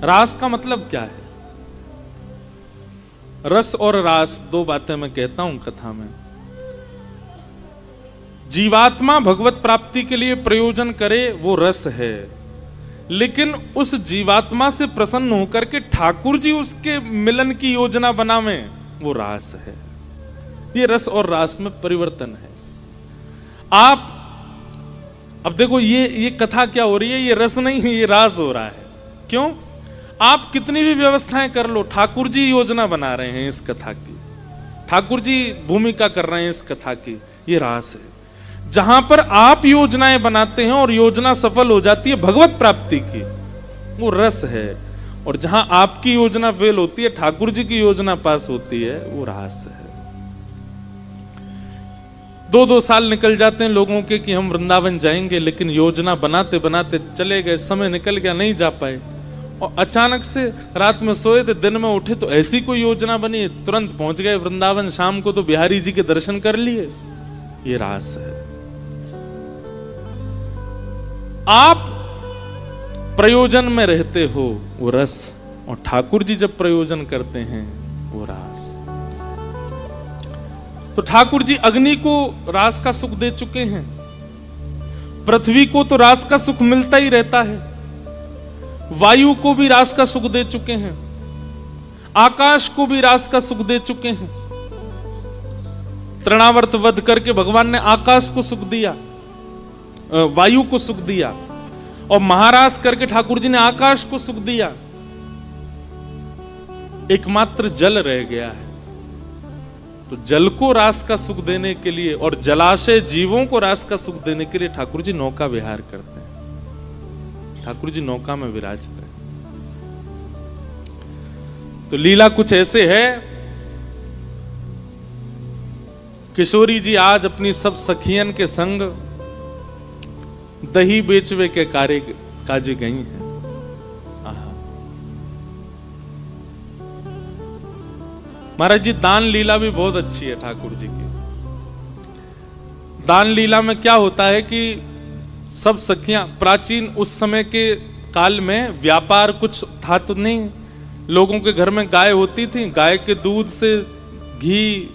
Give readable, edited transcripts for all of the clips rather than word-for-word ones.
रास का मतलब क्या है? रस और रास दो बातें मैं कहता हूं कथा में। जीवात्मा भगवत प्राप्ति के लिए प्रयोजन करे वो रस है, लेकिन उस जीवात्मा से प्रसन्न होकर के ठाकुर जी उसके मिलन की योजना बनावे वो रास है। ये रस और रास में परिवर्तन है। आप अब देखो ये कथा क्या हो रही है, ये रस नहीं है, ये रास हो रहा है। क्यों? आप कितनी भी व्यवस्थाएं कर लो, ठाकुर जी योजना बना रहे हैं इस कथा की, ठाकुर जी भूमिका कर रहे हैं इस कथा की, ये रास है। जहां पर आप योजनाएं बनाते हैं और योजना सफल हो जाती है भगवत प्राप्ति की, वो रस है। और जहां आपकी योजना फेल होती है, ठाकुर जी की योजना पास होती है, वो रास है। 2-2 साल निकल जाते हैं लोगों के कि हम वृंदावन जाएंगे, लेकिन योजना बनाते बनाते चले गए, समय निकल गया, नहीं जा पाए। और अचानक से रात में सोए थे, दिन में उठे तो ऐसी कोई योजना बनी, तुरंत पहुंच गए वृंदावन, शाम को तो बिहारी जी के दर्शन कर लिए। ये रास है। आप प्रयोजन में रहते हो वो रस, और ठाकुर जी जब प्रयोजन करते हैं वो रास। तो ठाकुर जी अग्नि को रास का सुख दे चुके हैं, पृथ्वी को तो रास का सुख मिलता ही रहता है, वायु को भी रास का सुख दे चुके हैं, आकाश को भी रास का सुख दे चुके हैं। तृणावर्त वध करके भगवान ने आकाश को सुख दिया, वायु को सुख दिया, और महारास करके ठाकुर जी ने आकाश को सुख दिया। एकमात्र जल रह गया है। तो जल को रास का सुख देने के लिए और जलाशय जीवों को रास का सुख देने के लिए ठाकुर जी नौका विहार करते हैं, ठाकुर जी नौका में विराजते हैं। तो लीला कुछ ऐसे है, किशोरी जी आज अपनी सब सखियन के संग दही बेचवे के कार्य काजे गई हैं। महाराज जी, दान लीला भी बहुत अच्छी है ठाकुर जी की। दान लीला में क्या होता है कि सब सखियां, प्राचीन उस समय के काल में व्यापार कुछ था तो नहीं, लोगों के घर में गाय होती थी, गाय के दूध से घी,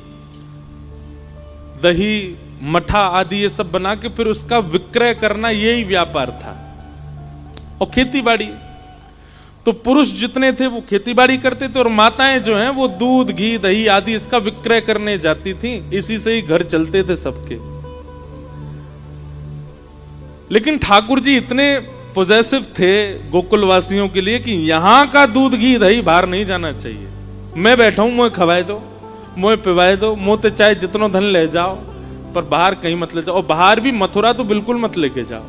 दही, मठा आदि ये सब बना के फिर उसका विक्रय करना, यही व्यापार था। और खेती बाड़ी, तो पुरुष जितने थे वो खेती बाड़ी करते थे, और माताएं जो हैं वो दूध, घी, दही आदि इसका विक्रय करने जाती थी। इसी से ही घर चलते थे सबके। लेकिन ठाकुर जी इतने पॉजिटिव थे गोकुलवासियों के लिए कि यहां का दूध, घी, दही बाहर नहीं जाना चाहिए। मैं बैठा हूं, मुझे खवाए दो, मुझे पिवाए दो, मोते चाहे जितना धन ले जाओ, पर बाहर कहीं मत ले जाओ। और बाहर भी मथुरा तो बिल्कुल मत लेके जाओ।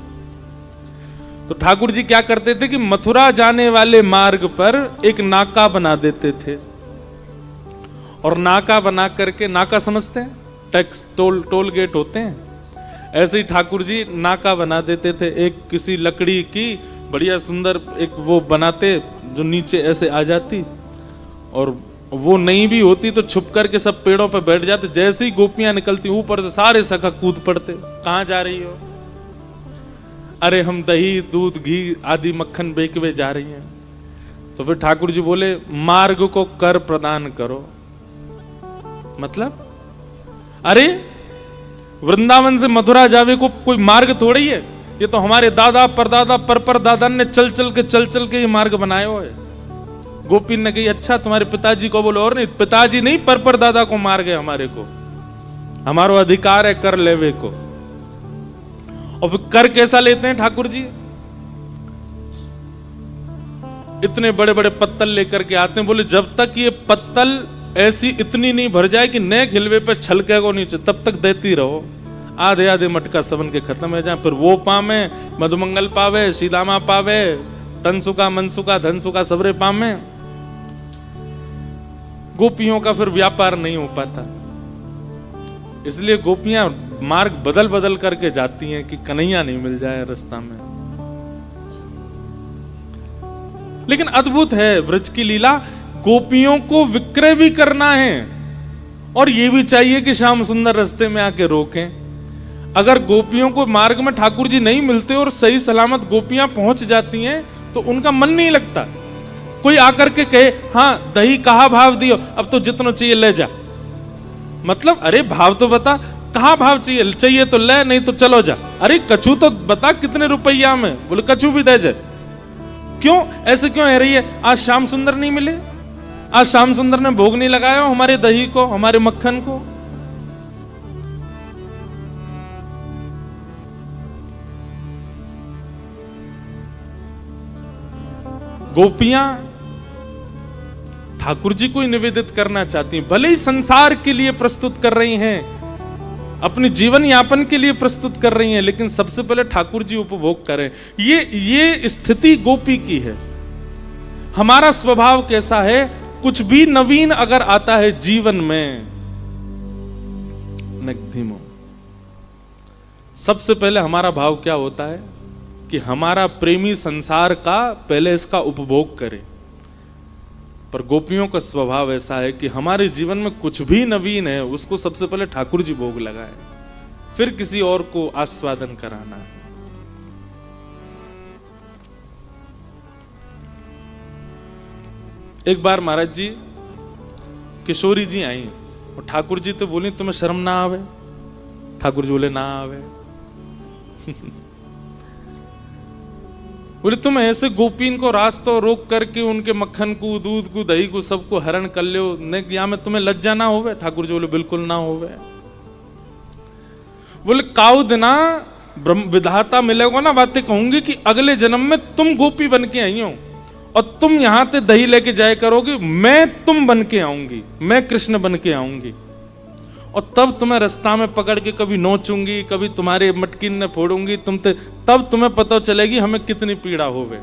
तो ठाकुर जी क्या करते थे कि मथुरा जाने वाले मार्ग पर एक नाका बना देते थे, और नाका बना करके, नाका समझते हैं, टैक्स टोल गेट होते हैं, ऐसे ही ठाकुर जी नाका बना देते थे। एक किसी लकड़ी की बढ़िया सुंदर एक वो बनाते जो नीचे ऐसे आ जाती, और वो नहीं भी होती तो छुप करके सब पेड़ों पर बैठ जाते। जैसे ही गोपियां निकलती ऊपर से सारे सखा कूद पड़ते, कहां जा रही हो? अरे हम दही, दूध, घी आदि मक्खन बेचवे जा रही हैं। तो फिर ठाकुर जी बोले, मार्ग को कर प्रदान करो। मतलब अरे वृंदावन से मथुरा जावे को कोई मार्ग थोड़ी है, ये तो हमारे दादा परदादा पर दादा ने चल चल के ये मार्ग बनाए हुए है। गोपी ने कही, अच्छा तुम्हारे पिताजी को बोलो। और नहीं, पिताजी नहीं, पर दादा को मार गए हमारे को, हमारो अधिकार है कर लेवे को। और फिर कर कैसा लेते हैं ठाकुर जी? इतने बड़े बड़े पत्तल लेकर के आते हैं, बोले जब तक ये पत्तल ऐसी इतनी नहीं भर जाए कि नए खिलवे पे छलके को नीचे, तब तक देती रहो। आधे आधे मटका सबन के खत्म हो जाए, फिर वो पावे, मधुमंगल पावे, सीदामा पावे, तनसुका, मनसुका, धनसुका सबरे पावे। गोपियों का फिर व्यापार नहीं हो पाता, इसलिए गोपियां मार्ग बदल बदल करके जाती हैं कि कन्हैया नहीं मिल जाए रास्ता में। लेकिन अद्भुत है ब्रज की लीला, गोपियों को विक्रय भी करना है, और ये भी चाहिए कि श्याम सुंदर रास्ते में आके रोकें। अगर गोपियों को मार्ग में ठाकुर जी नहीं मिलते और सही सलामत गोपियां पहुंच जाती हैं तो उनका मन नहीं लगता। कोई आकर के कहे हाँ दही कहाँ भाव दियो, अब तो जितना चाहिए ले जा, मतलब अरे भाव तो बता, कहाँ भाव चाहिए, चाहिए तो ले, नहीं तो चलो जा। अरे कछू तो बता कितने रुपया में, बोले कछू भी दे जा। क्यों ऐसे क्यों है रही है? आज श्याम सुंदर नहीं मिले, आज श्याम सुंदर ने भोग नहीं लगाया हमारे दही को, हमारे मक्खन को। गोपियां ठाकुर जी को ही निवेदित करना चाहती हैं, भले ही संसार के लिए प्रस्तुत कर रही हैं, अपने जीवन यापन के लिए प्रस्तुत कर रही हैं, लेकिन सबसे पहले ठाकुर जी उपभोग करें। ये स्थिति गोपी की है। हमारा स्वभाव कैसा है? कुछ भी नवीन अगर आता है जीवन में, धीमो, सबसे पहले हमारा भाव क्या होता है कि हमारा प्रेमी संसार का पहले इसका उपभोग करे। पर गोपियों का स्वभाव ऐसा है कि हमारे जीवन में कुछ भी नवीन है उसको सबसे पहले ठाकुर जी भोग लगाए, फिर किसी और को आस्वादन कराना है। एक बार महाराज जी किशोरी जी आई और ठाकुर जी तो बोली तुम्हें शर्म ना आवे? ठाकुर जी बोले ना आवे। बोले तुम ऐसे गोपीन को रास्तों रोक करके उनके मक्खन को, दूध को, दही को सबको हरण कर लो, यहाँ में तुम्हें लज्जा ना होवे? ठाकुर जी बोले बिल्कुल ना होवे। बोले काउ दिना ब्रह्म विधाता मिलेगा ना, बातें कहूंगी कि अगले जन्म में तुम गोपी बन के आई हो और तुम यहां से दही लेके जाए करोगे, मैं तुम बन के आऊंगी, मैं कृष्ण बन के आऊंगी, और तब तुम्हें रास्ता में पकड़ के कभी नोचूंगी, कभी तुम्हारे मटकिन ने फोड़ूंगी, तब तुम्हें पता चलेगी हमें कितनी पीड़ा होवे।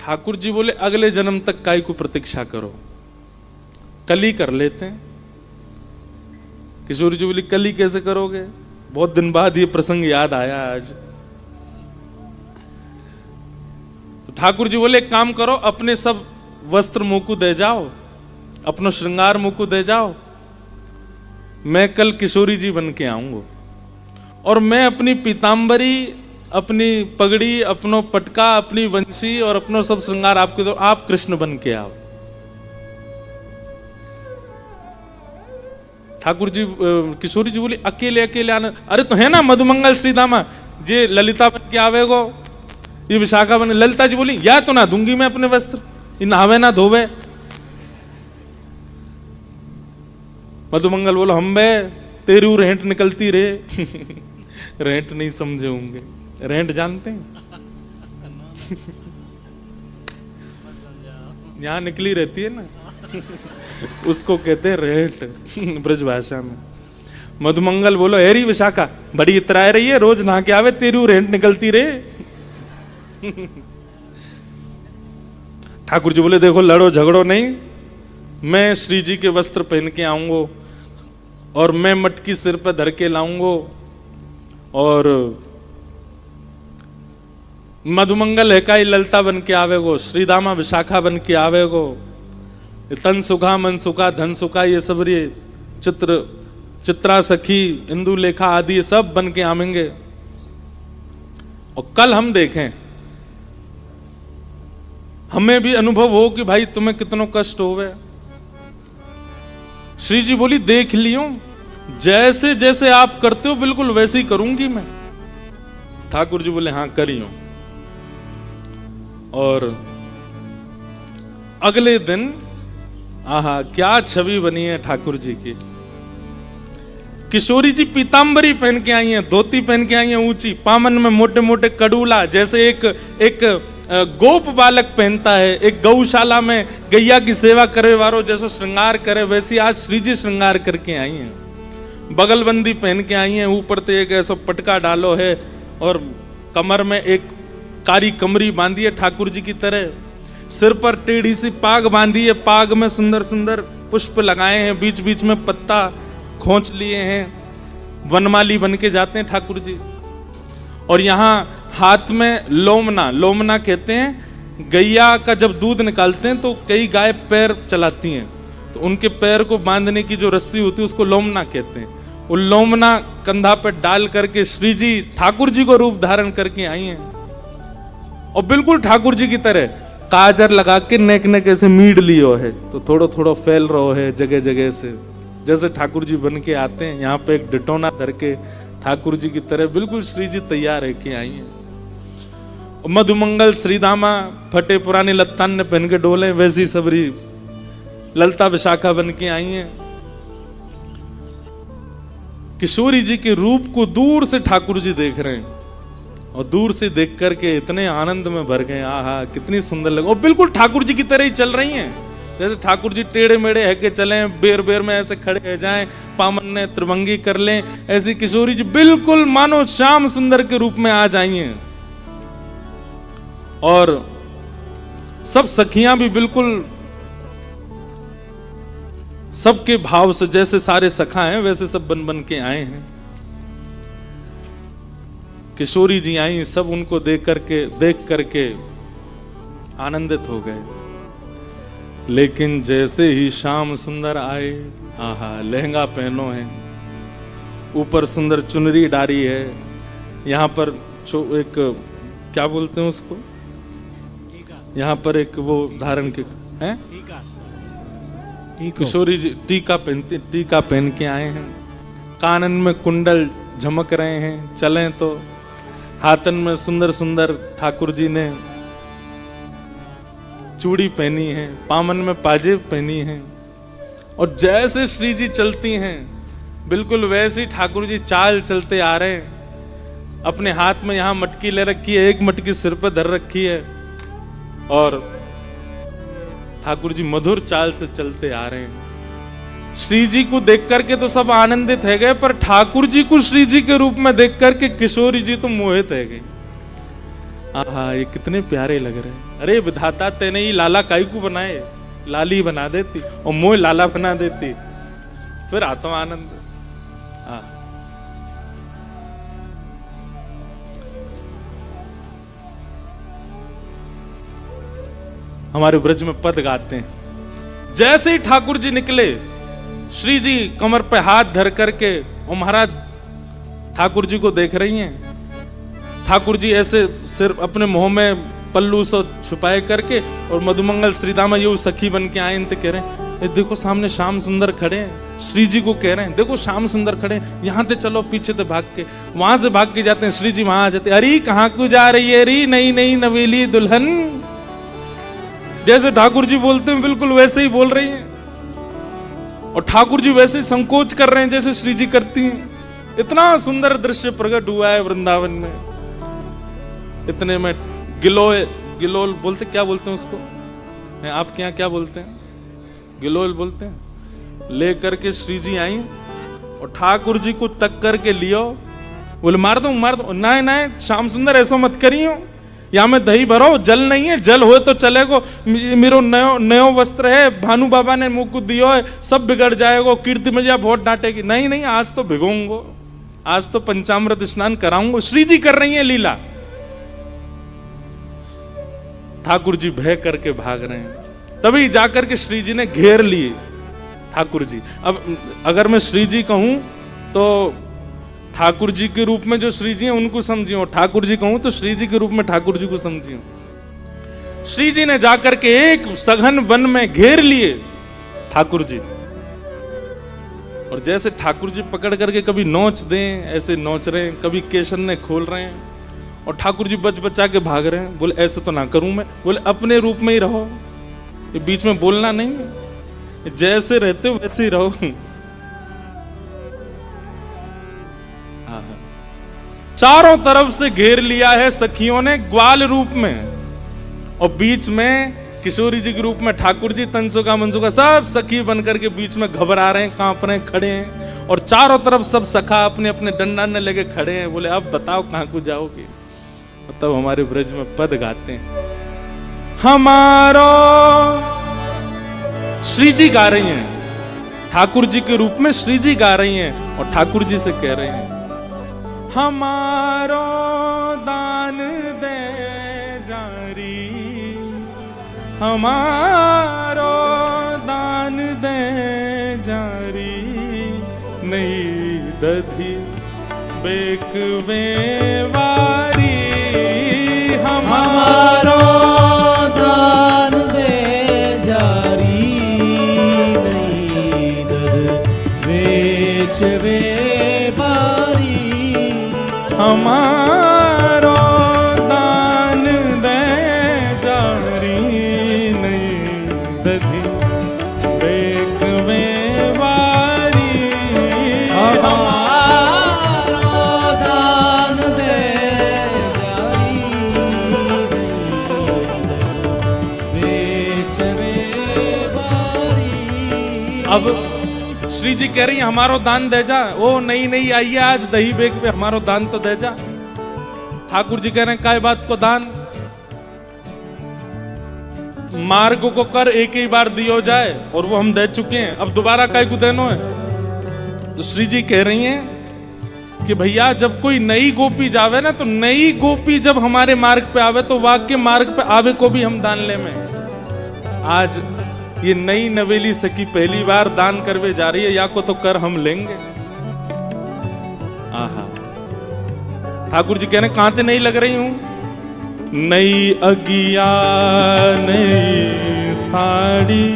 ठाकुर जी बोले अगले जन्म तक काई को प्रतीक्षा करो, कल ही कर लेते हैं। किशोरी जी बोली कल ही कैसे करोगे? बहुत दिन बाद ये प्रसंग याद आया आज। तो ठाकुर जी बोले एक काम करो, अपने सब वस्त्र मुंह को दे जाओ, अपना श्रृंगार मुंह को दे जाओ, मैं कल किशोरी जी बन के आऊंगा और मैं अपनी पीतांबरी, अपनी पगड़ी, अपनो पटका, अपनी वंशी और अपनो सब श्रृंगार आपके दो, आप कृष्ण बन के आओ। ठाकुर जी किशोरी जी बोली अकेले अकेले आना? अरे तो है ना मधुमंगल श्रीदामा, जे ललिता बन के आवेगो, ये विशाखा बने। ललिता जी बोली या तो ना दूंगी मैं अपने वस्त्र, ये नहावे ना धोवे। मधुमंगल बोलो हम बे तेरी रेंट निकलती रे। रेंट नहीं समझे होंगे, रेंट जानते हैं? यहां निकली रहती है ना, उसको कहते हैं रेंट ब्रज भाषा में। मधुमंगल बोलो हेरी विशाखा बड़ी इतराए रही है, रोज नहा के आवे, तेरी रेंट निकलती रे। ठाकुर जी बोले देखो लड़ो झगड़ो नहीं, मैं श्री जी के वस्त्र पहन के आऊंगो और मैं मटकी सिर पर धर के लाऊंगो, और मधुमंगल है का ललता बन के आवेगो, श्रीदामा विशाखा बन के आवेगो, तन सुखा मन सुखा धन सुखा, ये सब ये चित्रा सखी, इंदु लेखा आदि ये सब बन के आवेंगे। और कल हम देखें, हमें भी अनुभव हो कि भाई तुम्हें कितना कष्ट होवे। श्री जी बोली देख लियो, जैसे जैसे आप करते हो बिल्कुल वैसे ही करूंगी मैं। ठाकुर जी बोले हाँ करियो। और अगले दिन आहा क्या छवि बनी है ठाकुर जी की। किशोरी जी पीतांबरी पहन के आई हैं, धोती पहन के आई हैं ऊंची, पामन में मोटे मोटे कड़ूला, जैसे एक गोप बालक पहनता है, एक गौशाला में गैया की सेवा करे वारो जैसे श्रृंगार करे, वैसी आज श्री जी श्रृंगार करके आई हैं। बगलबंदी पहन के आई हैं, ऊपर तो एक ऐसा पटका डालो है और कमर में एक कारी कमरी बांधी है ठाकुर जी की तरह, सिर पर टेढ़ी सी पाग बांधी है, पाग में सुंदर सुंदर पुष्प लगाए हैं, बीच बीच में पत्ता खोंच लिए हैं, वनमाली बन के जाते हैं ठाकुर जी। और यहाँ हाथ में लोमना कहते हैं, गैया का जब दूध निकालते हैं तो कई गाय पैर चलाती हैं, तो उनके पैर को बांधने की जो रस्सी होती है उसको लोमना कहते हैं। वो लोमना कंधा पर डाल करके श्री जी ठाकुर जी को रूप धारण करके आई हैं, और बिल्कुल ठाकुर जी की तरह काजर लगा के नेक नेक ऐसे मीड लियो है, तो थोड़ा थोड़ा फैल रहो है जगह जगह से। जैसे ठाकुर जी बन के आते हैं, यहाँ पे एक डिटोना धर के ठाकुर जी की तरह बिल्कुल श्री जी तैयार है कि आई है। मधुमंगल श्रीदामा फटे पुरानी लत्तान ने पहन के डोले, वैसी सबरी ललता विशाखा बन के आई है। किशोरी जी के रूप को दूर से ठाकुर जी देख रहे हैं, और दूर से देख करके इतने आनंद में भर गए, आहा कितनी सुंदर लगे। और बिल्कुल ठाकुर जी की तरह ही चल रही हैं, जैसे ठाकुर जी टेढ़े मेढ़े है के चले, बेर बेर में ऐसे खड़े रह जाएं, पामन ने त्रिभंगी कर लें, ऐसी किशोरी जी बिल्कुल मानो श्याम सुंदर के रूप में आ जाई हैं। और सब सखियां भी बिल्कुल सबके भाव से, जैसे सारे सखा हैं वैसे सब बन बन के आए हैं। किशोरी जी आई, सब उनको देख करके आनंदित हो गए। लेकिन जैसे ही श्याम सुंदर आए, आहा लहंगा पहनो है, ऊपर सुंदर चुनरी डारी है, यहाँ पर एक क्या बोलते हैं उसको, यहाँ पर एक वो धारण के हैं, किशोरी जी टीका पहन के आए हैं। कानन में कुंडल झमक रहे हैं, चलें तो हाथन में सुंदर सुंदर ठाकुर जी ने चूड़ी पहनी है, पामन में पाजेब पहनी है। और जैसे श्री जी चलती हैं बिल्कुल वैसे ठाकुर जी चाल चलते आ रहे हैं। अपने हाथ में यहाँ मटकी ले रखी है, एक मटकी सिर पर धर रखी है, और ठाकुर जी मधुर चाल से चलते आ रहे हैं। श्री जी को देख करके तो सब आनंदित है गए, पर ठाकुर जी को श्री जी के रूप में देख करके किशोरी जी तो मोहित है गई। आहा ये कितने प्यारे लग रहे हैं। अरे विधाता तेने ही लाला काई को बनाए, लाली बना देती और मोह लाला बना देती, फिर आता आनंद। हमारे ब्रज में पद गाते हैं, जैसे ही ठाकुर जी निकले, श्री जी कमर पे हाथ धर करके और महाराज ठाकुर जी को देख रही हैं। ठाकुर जी ऐसे सिर्फ अपने मुंह में पल्लू से छुपाए करके, और मधुमंगल श्रीदामा ये सखी बन के आए, इनते कह रहे हैं देखो सामने श्याम सुंदर खड़े हैं। श्री जी को कह रहे हैं देखो श्याम सुंदर खड़े हैं, यहाँ से चलो, पीछे से भाग के, वहां से भाग के जाते हैं। श्री जी वहां आ जाते, अरे कहाँ को जा रही है, अरे नई नई नवेली दुल्हन। जैसे ठाकुर जी बोलते हैं बिल्कुल वैसे ही बोल रही हैं, और ठाकुर जी वैसे ही संकोच कर रहे हैं जैसे श्री जी करती हैं। इतना सुंदर दृश्य प्रकट हुआ है वृंदावन में। इतने में गिलोल बोलते, क्या बोलते हैं उसको, आपके यहाँ क्या बोलते हैं, गिलोल बोलते हैं। ले करके श्री जी आई और ठाकुर जी को तक करके लियो, बोले मार दो मार दो। नहीं नहीं श्याम सुंदर ऐसा मत करियो, यहाँ में दही भरो, जल नहीं है, जल हो तो चलेगो, मेरो नयो नयो वस्त्र है, भानु बाबा ने मुंह को दियो है, सब बिगड़ जाएगो, कीर्ति मैया बहुत डांटेगी। नहीं नहीं आज तो भिगोंगो, आज तो पंचामृत स्नान कराऊंगो। श्री जी कर रही है लीला। ठाकुर जी भय करके भाग रहे हैं, तभी जाकर के श्री जी ने घेर लिए ठाकुर जी। अब अगर मैं श्री जी कहूं तो ठाकुर जी के रूप में जो श्री जी हैं उनको समझियो, ठाकुर जी कहूं तो श्री जी के रूप में ठाकुर जी को समझियो। श्री जी ने जाकर के एक सघन वन में घेर लिए ठाकुर जी, और जैसे ठाकुर जी पकड़ करके कभी नोच दें, ऐसे नोच रहे हैं, कभी केशन ने खोल रहे हैं, और ठाकुर जी बच बचा के भाग रहे हैं। बोले ऐसे तो ना करूं मैं, बोले अपने रूप में ही रहो, ये बीच में बोलना नहीं है, जैसे रहते हो वैसे ही रहो। चारों तरफ से घेर लिया है सखियों ने ग्वाल रूप में, और बीच में किशोरी जी के रूप में ठाकुर जी, तंसुका मनसुका सब सखी बनकर के बीच में घबरा रहे हैं, कांप रहे हैं, खड़े हैं, और चारों तरफ सब सखा अपने अपने डंडा ने लेके खड़े हैं। बोले अब बताओ कहां को जाओगे। तब हमारे ब्रज में पद गाते हैं, हमारो श्री जी गा रही हैं, ठाकुर जी के रूप में श्री जी गा रही हैं, और ठाकुर जी से कह रहे हैं हमारो दान दे जारी, हमारो दान दे जारी, नहीं दधी बेक बेवारी, हमारो दान हमारो दान दे जारी नहीं दधी बेक में वारी हमारो दान दे जारी बेच में वारी। अब श्री जी कह रही है हमारो दान दे जा। ओ नहीं नहीं आइए आज दही बेक पे हमारो दान तो दे जा। ठाकुर जी कह रहे हैं काय बात को दान, मार्ग को कर एक ही बार दियो जाए और वो हम दे चुके हैं, अब दोबारा काय को देनो है। तो श्री जी कह रही हैं कि भैया जब कोई नई गोपी जावे ना, तो नई गोपी जब हमारे मार्ग पे आवे तो वाक्य मार्ग पे आवे को भी हम दान ले में। आज ये नई नवेली सखी पहली बार दान करवे जा रही है, या को तो कर हम लेंगे। आहा, ठाकुर जी कहने कहां ते नहीं लग रही हूं। नई अगिया नई साड़ी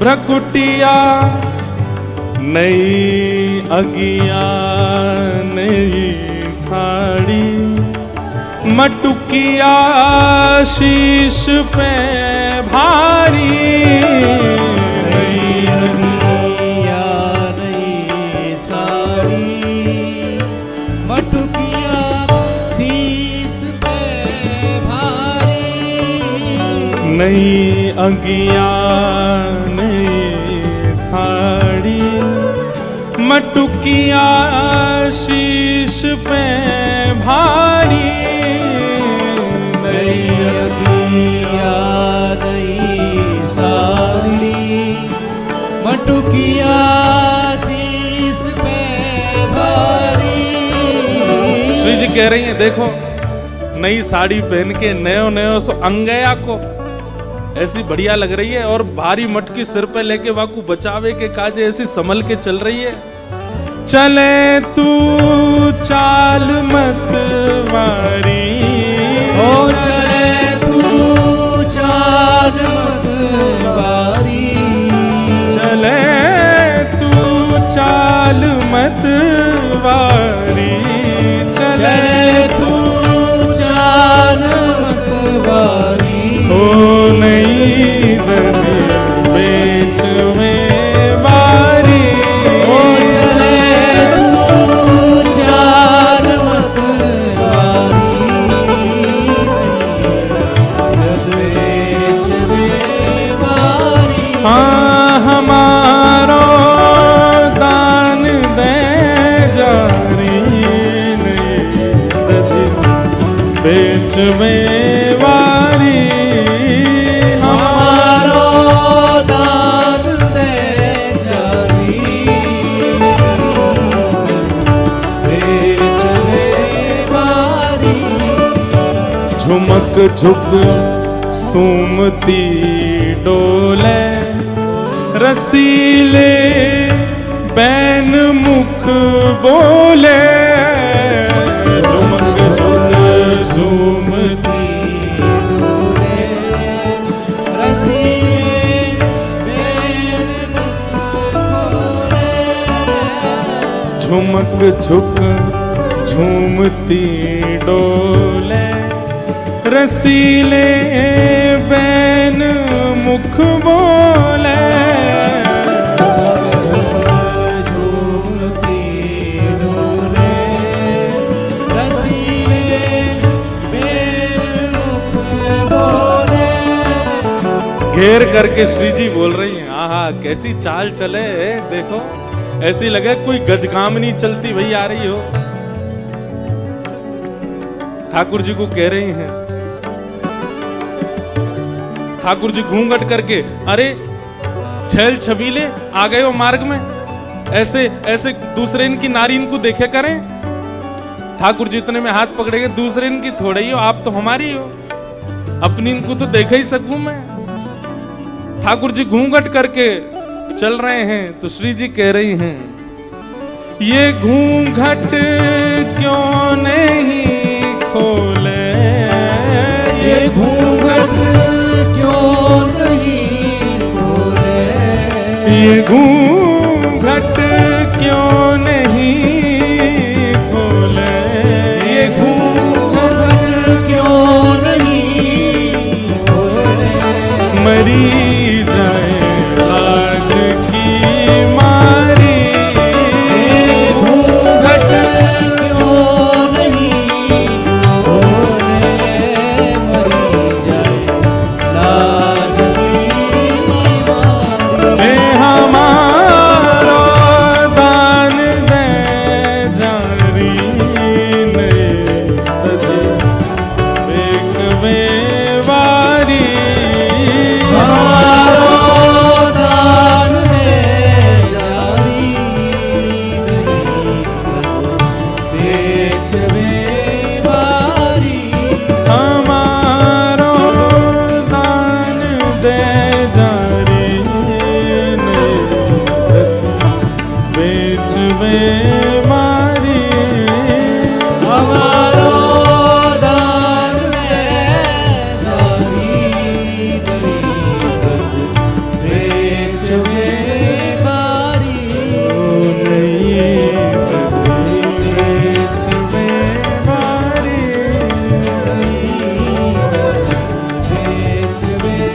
भ्रकुटिया, नई अगिया नई साड़ी मटुकिया शीश पे भारी। नई अगिया नई साड़ी मटुकिया शीश पे भारी। नई अगिया नई साड़ी मटुकिया शीश पे भारी। नई अगिया नई साड़ी मटुकिया शीश पे भारी। श्री जी कह रही हैं देखो नई साड़ी पहन के नयो नयो सो अंगया को ऐसी बढ़िया लग रही है, और भारी मटकी सिर पे लेके वाकू बचावे के काजे ऐसी संभल के चल रही है। चले तू चाल मत वारी, ओ चले तू चाल मत वारी। चले तू चाल मत वारी। चले तू चाल मत वारी। ओ नहीं दधी बेच में वारी। ओ चले तू चाल मत वारी। बेच में वारी। हाँ हमारो दान दे जारी नहीं दधी बेच में वारी। हमारो दान दे जारी बेच में वारी। झुमक झुक सुमती डोले रसीले बैन मुख बोले। झुमक झुक झूमती झुमक झुक झूमती डोले रसीले बैन मुख बोले। झूमती डोले रसीले बैन मुख बोले। घेर करके श्री जी बोल रही हैं आहा कैसी चाल चले देखो, ऐसी लगे कोई गजगामनी चलती वही आ रही हो। ठाकुर जी को कह रही हैं, ठाकुर जी घूंघट करके अरे छैल छबीले आ गए हो मार्ग में, ऐसे ऐसे दूसरे इनकी नारी इनको देखे करें। ठाकुर जी इतने में हाथ पकड़ेंगे, दूसरे इनकी थोड़े ही हो, आप तो हमारी हो, अपनी इनको तो देख ही सकूं मैं। ठाकुर जी घूंघट करके चल रहे हैं तो श्री जी कह रही हैं ये घूंघट क्यों नहीं खोले। ये घूंघट क्यों नहीं खोले। ये घूंघट क्यों नहीं खोले। हरी जाए लाज की मारी। घूंघट क्यों नहीं खोले, मरी जाए लाज की मारी। हे हमारो दान दे जारी ने तजे एक में वारी। हमारो दान दे जारी बेच में बारी। हमारो दान दे जारी ने बेच में मारी। हमारो दान दे जारी बेच में बारी। बेच में मारी। बेच में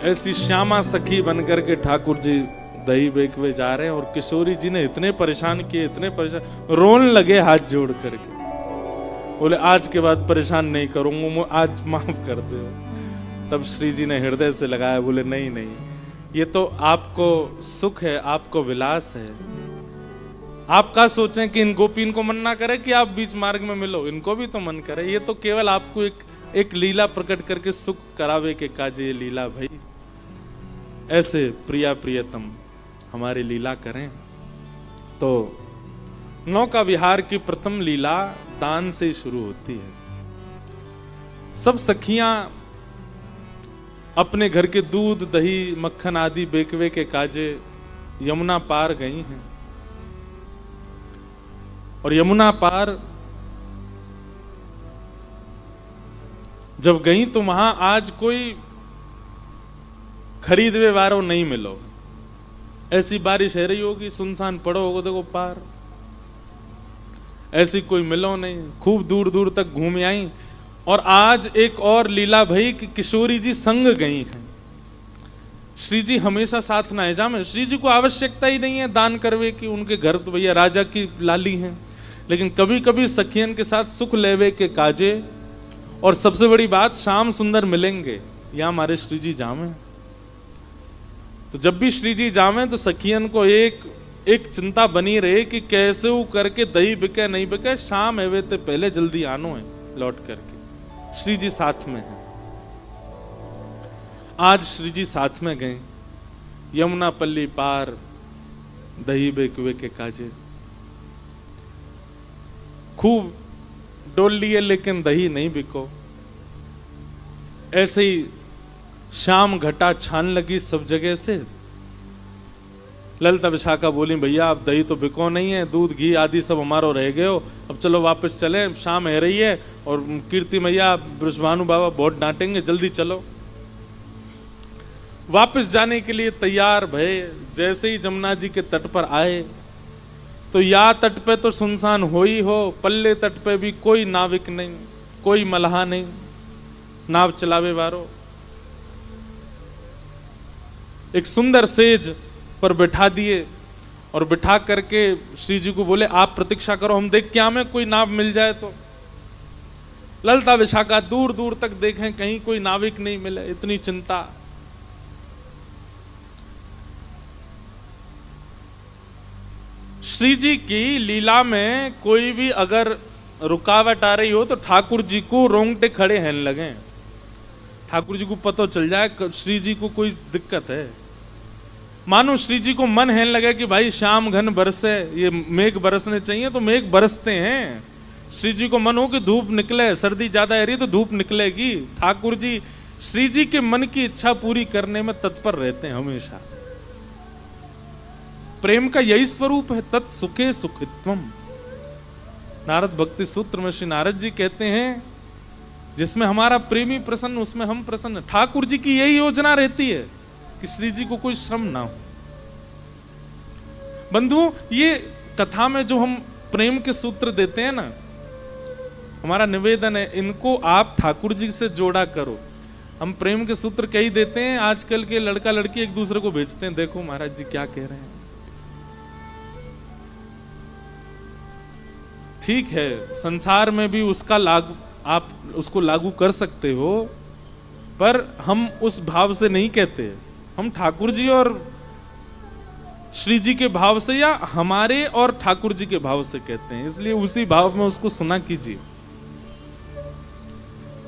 ऐसी श्यामा सखी बनकर के ठाकुर जी दही बेकवे जा रहे हैं और किशोरी जी ने इतने परेशान किए, इतने परेशान, रोन लगे हाथ जोड़ करके। बोले आज के बाद परेशान नहीं करूंगा, आज माफ कर दो। तब श्री जी ने हृदय से लगाया, बोले नहीं नहीं, ये तो आपको सुख है, आपको विलास है। आप क्या सोचें कि इन गोपीन को मन ना करे कि आप बीच मार्ग में मिलो, इनको भी तो मन करे। ये तो केवल आपको एक लीला प्रकट करके सुख करावे के काजे ये लीला भाई। ऐसे प्रिया प्रियतम हमारी लीला करें। तो नौका विहार की प्रथम लीला दान से ही शुरू होती है। सब सखियां अपने घर के दूध दही मक्खन आदि बेकवे के काजे यमुना पार गई हैं और यमुना पार जब गई तो वहां आज कोई खरीदवे वारो नहीं मिलो। ऐसी बारिश है रही होगी, सुनसान पड़ो होगा, देखो पार ऐसी कोई मिलो नहीं। खूब दूर दूर तक घूम आई और आज एक और लीला भई कि किशोरी जी संग गई हैं। श्री जी हमेशा साथ ना है जामे, श्री जी को आवश्यकता ही नहीं है दान करवे की, उनके घर तो भैया राजा की लाली हैं। लेकिन कभी कभी सखियन के साथ सुख लेवे के काजे, और सबसे बड़ी बात श्याम सुंदर मिलेंगे, यहां हमारे श्री जी जामे। तो जब भी श्री जी जावे तो सखियन को एक चिंता बनी रहे कि कैसे वो करके दही बिके नहीं बिके, शाम एवे ते पहले जल्दी आनो है लौट करके। श्री जी साथ में है। आज श्री जी साथ में गए, यमुना पल्ली पार दही बेकवे के काजे। खूब डोल लिए लेकिन दही नहीं बिको। ऐसे ही शाम घटा छान लगी सब जगह से। ललिता विशाखा बोली भैया अब दही तो बिको नहीं है, दूध घी आदि सब हमारो रह गए हो, अब चलो वापस चले, शाम है रही है और कीर्ति मैया बृषभानु बाबा बहुत डांटेंगे, जल्दी चलो। वापस जाने के लिए तैयार भये। जैसे ही जमुना जी के तट पर आए तो या तट पे तो सुनसान हो ही हो, पल्ले तट पे भी कोई नाविक नहीं, कोई मल्हा नहीं, नाव चलावे वारो। एक सुंदर सेज पर बिठा दिए और बिठा करके श्री जी को बोले आप प्रतीक्षा करो, हम देख क्या में कोई नाव मिल जाए तो। ललिता विशाखा दूर दूर तक देखें कहीं कोई नाविक नहीं मिले, इतनी चिंता। श्री जी की लीला में कोई भी अगर रुकावट आ रही हो तो ठाकुर जी को रोंगटे खड़े हैं लगे। ठाकुर जी को पता चल जाए श्री जी को कोई दिक्कत है। मानो श्री जी को मन है लगे कि भाई शाम घन बरसे, ये मेघ बरसने चाहिए तो मेघ बरसते हैं। श्री जी को मन हो कि धूप निकले, सर्दी ज्यादा है रही तो धूप निकलेगी। ठाकुर जी श्री जी के मन की इच्छा पूरी करने में तत्पर रहते हैं हमेशा। प्रेम का यही स्वरूप है, तत् सुखे सुखित्वम। नारद भक्ति सूत्र में श्री नारद जी कहते हैं जिसमें हमारा प्रेमी प्रसन्न उसमें हम प्रसन्न। ठाकुर जी की यही योजना रहती है कि श्री जी को कोई श्रम ना हो। बंधुओं, ये कथा में जो हम प्रेम के सूत्र देते हैं ना, हमारा निवेदन है, इनको आप ठाकुर जी से जोड़ा करो। हम प्रेम के सूत्र कई देते हैं, आजकल के लड़का लड़की एक दूसरे को भेजते हैं, देखो महाराज जी क्या कह रहे हैं। ठीक है, संसार में भी उसका लागू, आप उसको लागू कर सकते हो, पर हम उस भाव से नहीं कहते। हम ठाकुर जी और श्री जी के भाव से या हमारे और ठाकुर जी के भाव से कहते हैं, इसलिए उसी भाव में उसको सुना कीजिए।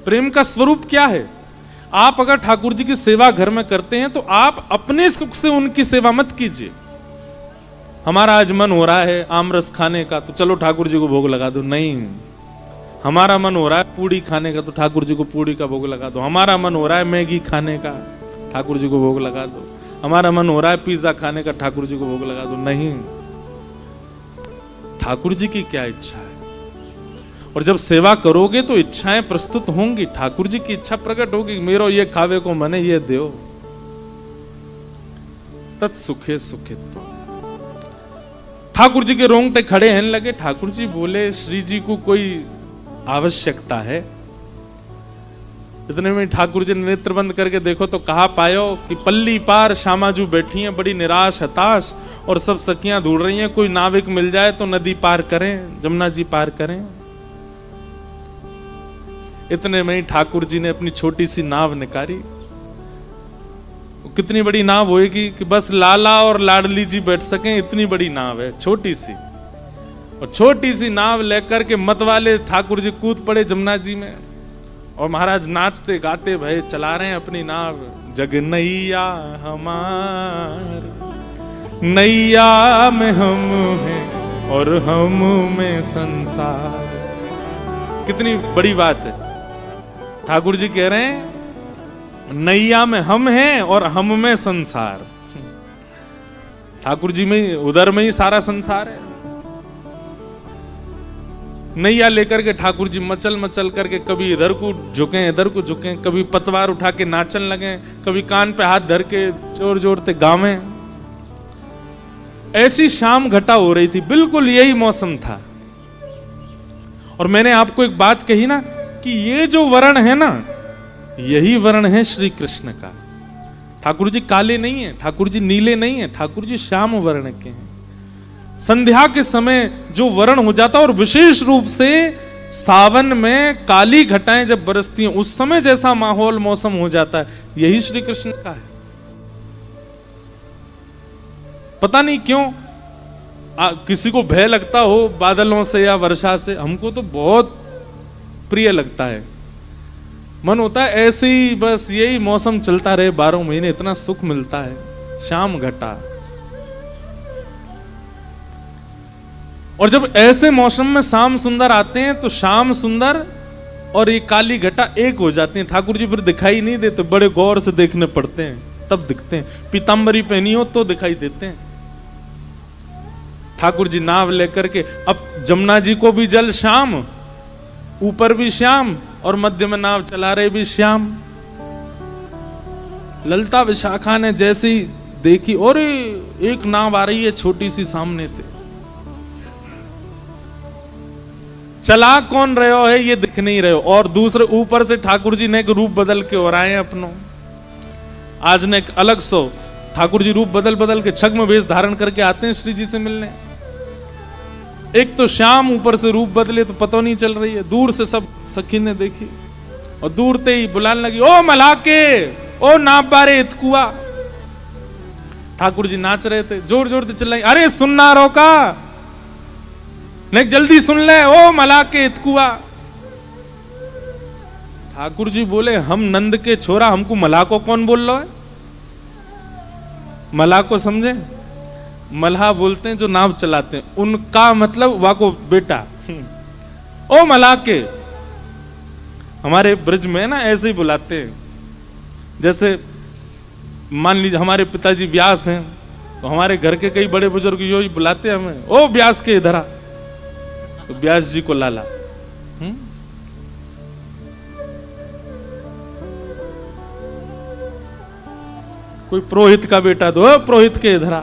प्रेम का स्वरूप क्या है? आप अगर ठाकुर जी की सेवा घर में करते हैं तो आप अपने सुख से उनकी सेवा मत कीजिए। हमारा आज मन हो रहा है आमरस खाने का, तो चलो ठाकुर जी को भोग लगा दो, नहीं। हमारा मन हो रहा है पूड़ी खाने का, तो ठाकुर जी को पूड़ी का भोग लगा दो। हमारा मन हो रहा है मैगी खाने का, ठाकुर जी को भोग लगा दो। हमारा मन हो रहा है पिज्जा खाने का, ठाकुर जी को भोग लगा दो, नहीं। ठाकुर जी की क्या इच्छा है? और जब सेवा करोगे तो इच्छाएं प्रस्तुत होंगी, ठाकुर जी की इच्छा प्रकट होगी, मेरो ये खावे को मने ये दो, तत्सुखे सुखित्व। ठाकुर जी के रोंगटे खड़े हैं लगे। ठाकुर जी बोले श्री जी को कोई आवश्यकता है? इतने में ठाकुर जी ने नेत्र बंद करके देखो तो कहा पायो कि पल्ली पार श्यामाजू बैठी हैं बड़ी निराश हताश, और सब सखियां ढूंढ रही हैं कोई नाविक मिल जाए तो नदी पार करें, जमुना जी पार करें। इतने में ही ठाकुर जी ने अपनी छोटी सी नाव निकाली। कितनी बड़ी नाव होएगी कि बस लाला और लाडली जी बैठ सकें, इतनी बड़ी नाव है, छोटी सी। और छोटी सी नाव लेकर के मतवाले ठाकुर जी कूद पड़े जमुना जी में, और महाराज नाचते गाते भय चला रहे हैं अपनी नाव। जग नैया हमार, नैया में हम हैं और हम में संसार। कितनी बड़ी बात है। ठाकुर जी कह रहे हैं नैया में हम हैं और हम में संसार। ठाकुर जी में उधर में ही सारा संसार है। नैया लेकर के ठाकुर जी मचल मचल करके कभी इधर को झुके इधर को झुके, कभी पतवार उठा के नाचन लगे, कभी कान पे हाथ धर के जोर जोरते गावे। ऐसी शाम घटा हो रही थी, बिल्कुल यही मौसम था। और मैंने आपको एक बात कही ना कि ये जो वर्ण है ना, यही वर्ण है श्री कृष्ण का। ठाकुर जी काले नहीं है, ठाकुर जी नीले नहीं है, ठाकुर जी श्याम वर्ण के हैं। संध्या के समय जो वर्ण हो जाता है, और विशेष रूप से सावन में काली घटाएं जब बरसती हैं, उस समय जैसा माहौल मौसम हो जाता है, यही श्री कृष्ण का है। पता नहीं क्यों किसी को भय लगता हो बादलों से या वर्षा से, हमको तो बहुत प्रिय लगता है। मन होता है ऐसे ही बस यही मौसम चलता रहे 12 महीने, इतना सुख मिलता है। शाम घटा, और जब ऐसे मौसम में शाम सुंदर आते हैं तो शाम सुंदर और ये काली घटा एक हो जाती हैं। ठाकुर जी फिर दिखाई नहीं देते, बड़े गौर से देखने पड़ते हैं, तब दिखते हैं। पीतांबरी पहनी हो तो दिखाई देते हैं। ठाकुर जी नाव लेकर के, अब जमुना जी को भी जल श्याम, ऊपर भी श्याम, और मध्य में नाव चला रहे भी श्याम। ललिता विशाखा ने जैसे ही देखी, और एक नाव आ रही है छोटी सी सामने से, चला कौन रहे हो है ये दिख नहीं रहे हो, और दूसरे ऊपर से ठाकुर जी ने एक रूप बदल के और आए अपनों। आज ने एक अलग सो ठाकुर जी रूप बदल बदल के छद्म वेश धारण करके आते हैं श्री जी से मिलने। एक तो शाम ऊपर से रूप बदले तो पता नहीं चल रही है। दूर से सब सखी ने देखी, और दूर ते ही बुलाने लगी, ओ मलाके, ओ नाप बारे इतकुआ। ठाकुर जी नाच रहे थे, जोर जोर से चिल्लाई, अरे सुनना रोका, नहीं जल्दी सुन ले, ओ मलाके इतकुआ। ठाकुर जी बोले, हम नंद के छोरा, हमको मलाको कौन बोल रहा है? मलाको समझे? मल्हा बोलते हैं जो नाव चलाते हैं, उनका मतलब वाको बेटा। ओ मलाके, हमारे ब्रज में ना ऐसे ही बुलाते हैं। जैसे मान लीजिए हमारे पिताजी व्यास हैं, तो हमारे घर के कई बड़े बुजुर्ग यो ही बुलाते हैं हमें, ओ व्यास के इधर आ, तो व्यास जी को लाला। कोई पुरोहित का बेटा तो ओ पुरोहित के इधर आ,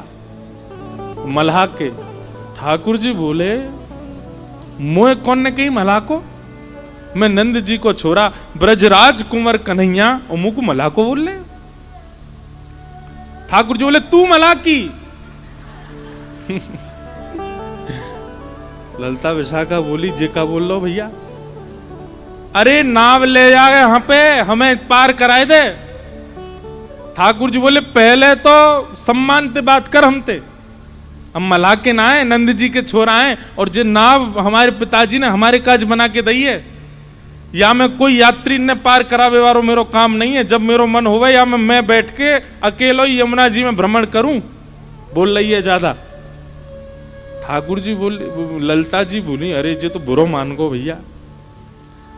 मल्हा के। ठाकुर जी बोले, मोए कौन ने कही मल्हा को? मैं नंद जी को छोरा ब्रजराज कुंवर कन्हैया और मुंह को मला को बोल ले। ठाकुर जी बोले तू मला की। ललता विशाखा बोली जे का बोल लो भैया, अरे नाव ले जाए यहाँ पे हमें पार कराए दे। ठाकुर जी बोले पहले तो सम्मान से बात कर, हम मला के ना आए, नंद जी के छोरा आए और जे नाव हमारे पिताजी ने हमारे काज बना के दी है, या मैं कोई यात्री ने पार करावे वारो मेरो काम नहीं है। जब मेरो मन होवे या मैं बैठ के अकेलो यमुना जी में भ्रमण करूं, बोल रही है ज्यादा। ठाकुर जी बोली, ललता जी बोली अरे जे तो बुरो मान गो भैया।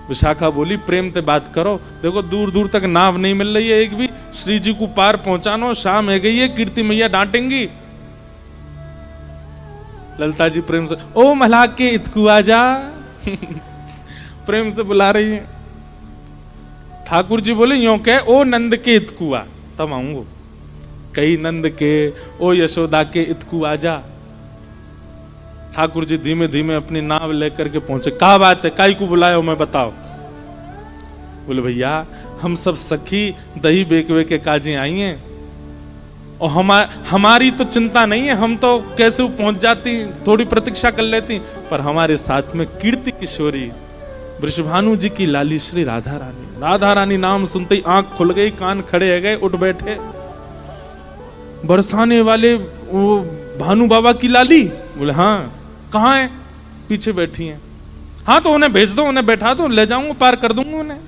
विशाखा बोली प्रेम से बात करो, देखो दूर दूर तक नाव नहीं मिल रही है एक भी, श्री जी को पार पहुंचानो, शाम है गई है, कीर्ति मैया डांटेंगी। ललता जी प्रेम से ओ मला के इतकू आजा। प्रेम से बुला रही है। ठाकुर जी बोले यो कह ओ नंद के इतकुआ, तब आऊंगो। कही नंद के ओ यशोदा के इतकू आजा। ठाकुर जी धीमे धीमे अपनी नाव लेकर के पहुंचे। क्या बात है, काई को बुलायो मैं बताओ। बोले भैया हम सब सखी दही बेकवे के काजी आई हैं और हमारी तो चिंता नहीं है, हम तो कैसे पहुंच जाती, थोड़ी प्रतीक्षा कर लेती, पर हमारे साथ में कीर्ति किशोरी वृषभानु जी की लाली श्री राधा रानी। राधा रानी नाम सुनते ही आंख खुल गई, कान खड़े हो गए, उठ बैठे। बरसाने वाले वो भानु बाबा की लाली? बोले हाँ। कहाँ है? पीछे बैठी हैं। हाँ तो उन्हें भेज दो, उन्हें बैठा दो, ले जाऊंगा, पार कर दूंगा उन्हें।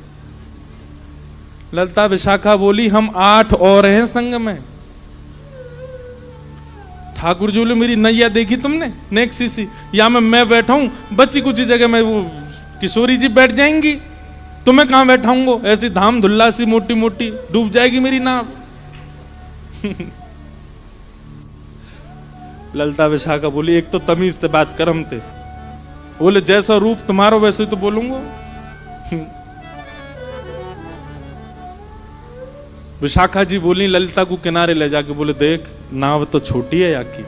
ललता विशाखा बोली हम 8 और हैं संग में। ठाकुर जी बोले मेरी नैया देखी तुमने नेक्सी सी, या मैं बैठा हूं, बच्ची कुछ जगह में वो किशोरी जी बैठ जाएंगी, तुम्हें कहां बैठाऊंगो, ऐसी धाम धुल्ला सी मोटी मोटी, डूब जाएगी मेरी नाव। ललता विशाखा बोली एक तो तमीज से बात कर हमते। बोले जैसा रूप तुम्हारा वैसे ही तो बोलूंगा। विशाखा जी बोली ललिता को किनारे ले जाके, बोले देख नाव तो छोटी है याकी,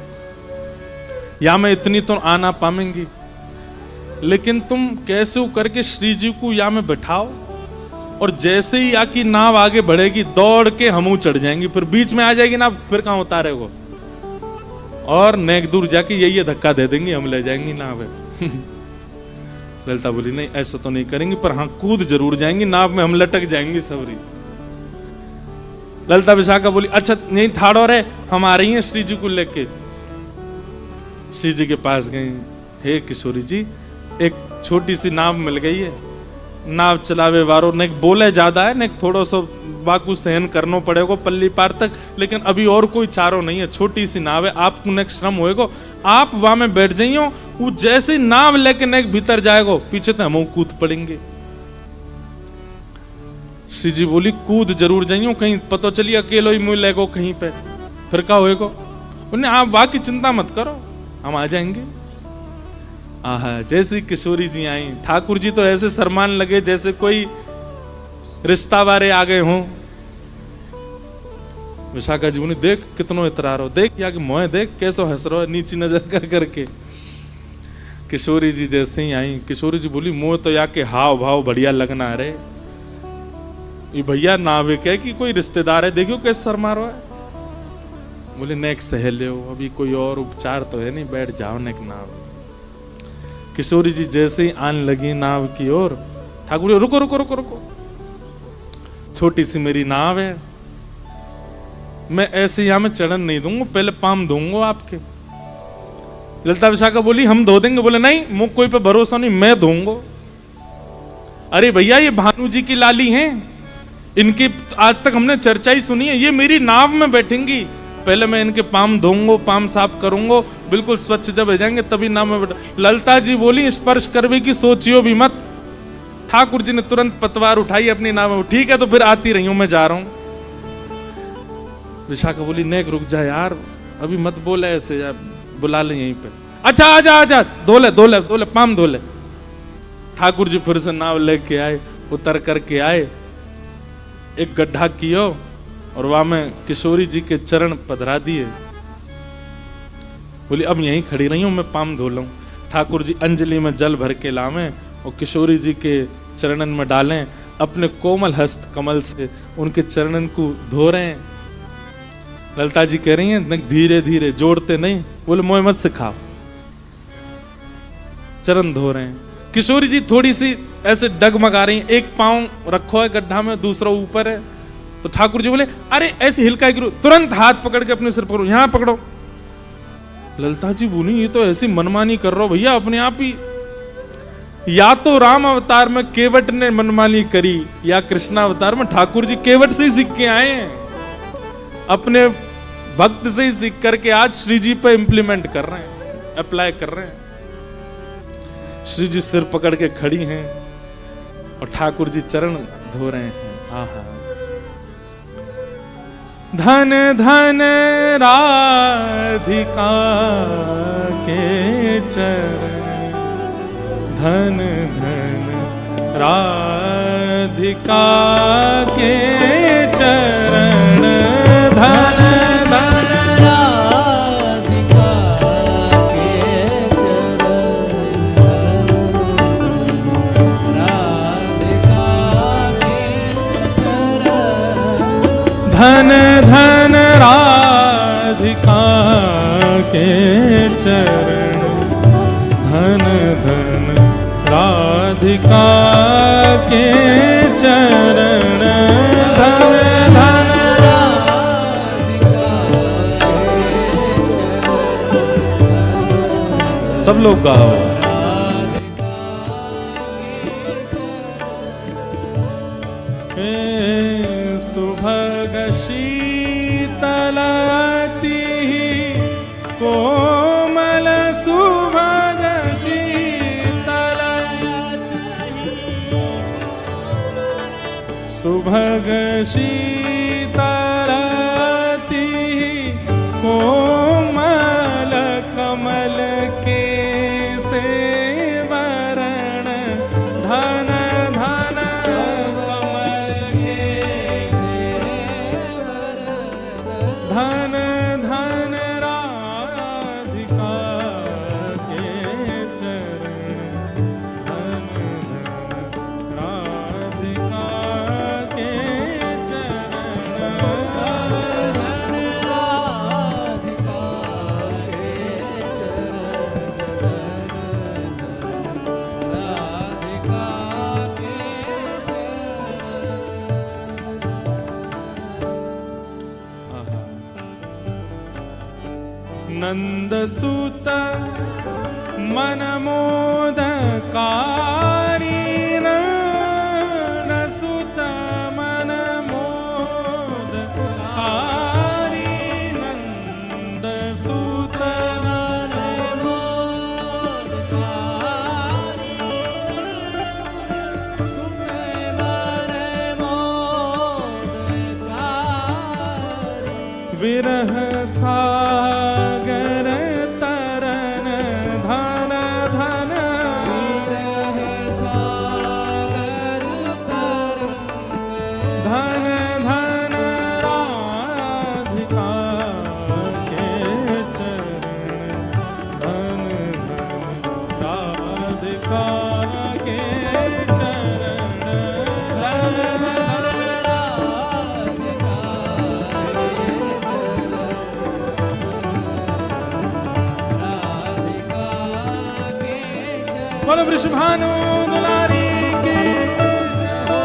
या मैं इतनी तो आ ना पाएंगी, लेकिन तुम कैसे करके श्री जी को या में बैठाओ, और जैसे ही आकी नाव आगे बढ़ेगी दौड़ के हम चढ़ जाएंगे, फिर बीच में आ जाएगी ना, फिर कहां उतारेगो, और नेक दूर जाके यही धक्का दे देंगे, हम ले जाएंगे नाव। ललिता बोली नहीं ऐसा तो नहीं करेंगे, पर हाँ कूद जरूर जाएंगी, नाव में हम लटक जाएंगे सबरी। ललिता विशाखा बोली अच्छा नहीं थाड़ो रे, हम आ रही हैं श्री जी को लेके। श्री जी के पास गई, हे किशोरी जी एक छोटी सी नाव मिल गई है, नाव चलावे वारो ने बोले ज्यादा है, ने थोड़ा सा बाकू सहन करना पड़ेगा पल्ली पार तक, लेकिन अभी और कोई चारो नहीं है, छोटी सी नाव है, आपको नेक श्रम होएगा, आप वहां में बैठ जाइयो, वो जैसे नाव लेके नेक भीतर जाएगा पीछे तो हम कूद पड़ेंगे। श्री जी बोली कूद जरूर जाइयो, कहीं पता चलिए अकेलो ही मुँह लेगो कहीं पे, फिर क्या होएगा। उन्हें आप वहां की चिंता मत करो, हम आ जाएंगे। आहा जैसी किशोरी जी आई, ठाकुर जी तो ऐसे शर्मान लगे जैसे कोई रिश्ता वारे आ गए हों। विशाखा जी बोली देख कितनो इतरार हो, देख या कि मोह देख कैसो हंस रहा है नीची नजर कर करके। किशोरी जी जैसे ही आई, किशोरी जी बोली मोह तो या के हाव भाव बढ़िया लगना रे, ये भैया नाविक है कि कोई रिश्तेदार है, देखियो कैसे शर्मा रहा है। बोले नेक सहेले हो, अभी कोई और उपचार तो है नहीं, बैठ जाओ नेक नाव। किशोरी जी जैसे ही आने लगी नाव की ओर, ठाकुर जी रुको रुको रुको रुको, छोटी सी मेरी नाव है, मैं ऐसे यहां में चढ़न नहीं दूंगा, पहले पाम दूंगा आपके। ललिता विशाखा बोली हम धो देंगे। बोले नहीं मुझ कोई पे भरोसा नहीं, मैं धोऊंगा। अरे भैया ये भानु जी की लाली हैं, इनकी आज तक हमने चर्चा ही सुनी है, ये मेरी नाव में बैठेंगी, पहले मैं इनके पाम धोऊंगा, पाम साफ करूंगा, बिल्कुल स्वच्छ जब हो जाएंगे तभी नाव में बैठा। ललिता जी बोली स्पर्श करने की सोचियो भी मत। ठाकुर जी ने तुरंत पतवार उठाई अपनी नाव में, ठीक है तो फिर आती रही हूं, मैं जा रहा हूं। विशाखा बोली नेक रुक जा यार, अभी मत बोले ऐसे यार, बुला ले यहीं पे। अच्छा आजा आजा, धोले धोले धोले पाम धोले। ठाकुर जी फिर से नाव लेके आए, उतर करके आए, एक गड्ढा कियो और वहां में किशोरी जी के चरण पधरा दिए। बोली अब यहीं खड़ी रही हूं, मैं पाम धो लूं। ठाकुर जी अंजलि में जल भर के लावे और किशोरी जी के चरणन में डालें, अपने कोमल हस्त कमल से उनके चरणन को धो रहे हैं। ललिता जी कह रही हैं धीरे धीरे, जोड़ते नहीं, बोले मोह मत सिखाओ। चरण धो रहे हैं। किशोरी जी थोड़ी सी ऐसे डगमगा रही हैं, एक पांव रखो है गड्ढा में, दूसरा ऊपर है। तो ठाकुर जी बोले अरे ऐसे हिलका गिरो, तुरंत हाथ पकड़ के अपने सिर पकड़ो, यहां पकड़ो। ललिता जी बोली ये तो ऐसी मनमानी कर रहे हो भैया अपने आप ही। या तो राम अवतार में केवट ने मनमानी करी, या कृष्ण अवतार में ठाकुर जी केवट से ही सीख के आए हैं। अपने भक्त से ही सीख करके आज श्री जी पे इंप्लीमेंट कर रहे हैं, अप्लाई कर रहे हैं। श्री जी सिर पकड़ के खड़ी हैं और ठाकुर जी चरण धो रहे हैं। आहा, धन धन राधिका के चरण, धन धन राधिका के चरण, धन धन राधिका के चरण, राधिका के चरण, धन धन राधिका के चरण, धन धन राधिका के चरण, धन धन राधिका के चरण, सब लोग गाओ। हे सुभग शीतलती कोमल सुभग शीतल, सुभग शीतलती कोमल कमल के सेवरण, धन धन कमल के सेवरण, धन धन राधिका के चरण, धन धन राधिका के चरण, नंद सुत मन मोदकारी, नंद सुत मन मोदकारी, नंद सुत मन मोदकारी, सुते मन मोदकारी, विरह सागर तरन, धन धन विरह सागर तरन, धन धन राधिका के चरण, धन धन राधिका के चरण, धन धन बोलो वृषभानु दुलारी की जय हो।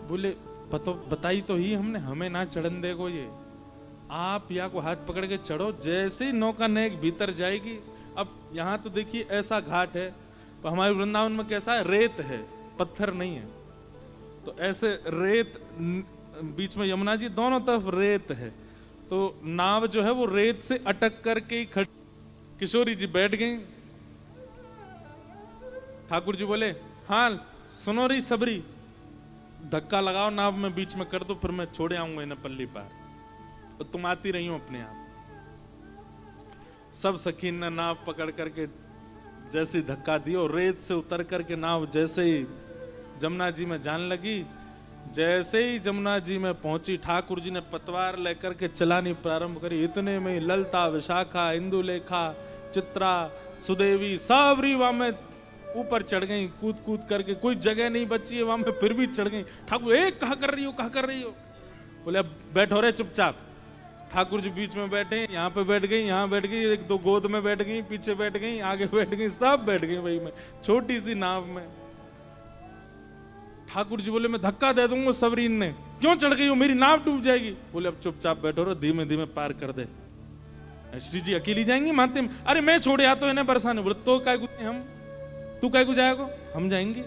बोले बताई तो ही हमने, हमें ना चढ़न देगो ये, आप या को हाथ पकड़ के चढ़ो। जैसे ही नौका नेक भीतर जाएगी, अब यहाँ तो देखिए ऐसा घाट है, तो हमारे वृंदावन में कैसा है, रेत है, पत्थर नहीं है। तो ऐसे रेत बीच में यमुना जी, दोनों तरफ रेत है, तो नाव जो है वो रेत से अटक करके ही खड़ी। किशोरी जी बैठ गई। ठाकुर जी बोले, हाँ सुनो रही सबरी, धक्का लगाओ नाव में बीच में कर दो, फिर मैं छोड़े आऊंगा इन्हें पल्ली पार, तो तुम आती रही हो अपने आप। सब सखीन ने नाव पकड़ करके जैसे धक्का दियो, रेत से उतर करके नाव जैसे ही जमुना जी में जान लगी, जैसे ही जमुना जी में पहुंची, ठाकुर जी ने पतवार लेकर के चलानी प्रारंभ करी। इतने में ललता, विशाखा, इंदुलेखा, चित्रा, सुदेवी सब रीवा में ऊपर चढ़ गई कूद कूद करके। कोई जगह नहीं बची है वहां में, फिर भी चढ़ गई। ठाकुर, ए कहा कर रही हो, कहा कर रही हो? बोले अब बैठो रे चुपचाप। ठाकुर जी बीच में बैठे, यहाँ पे बैठ गई, यहाँ बैठ गई, एक दो गोद में बैठ गई, पीछे बैठ गई, आगे बैठ गई, सब बैठ गई वही में, छोटी सी नाव में। ठाकुर जी बोले, मैं धक्का दे दूंगा सबरीन ने, क्यों चढ़ गई हो, मेरी नाव डूब जाएगी। बोले अब चुपचाप बैठो रो, धीमे धीमे पार कर दे। श्री जी अकेली जाएंगी मानते में? अरे मैं छोड़े आ तो इन्हें बरसाने। बोले तो काय को हम, तू काय को जाएगा, हम जाएंगे।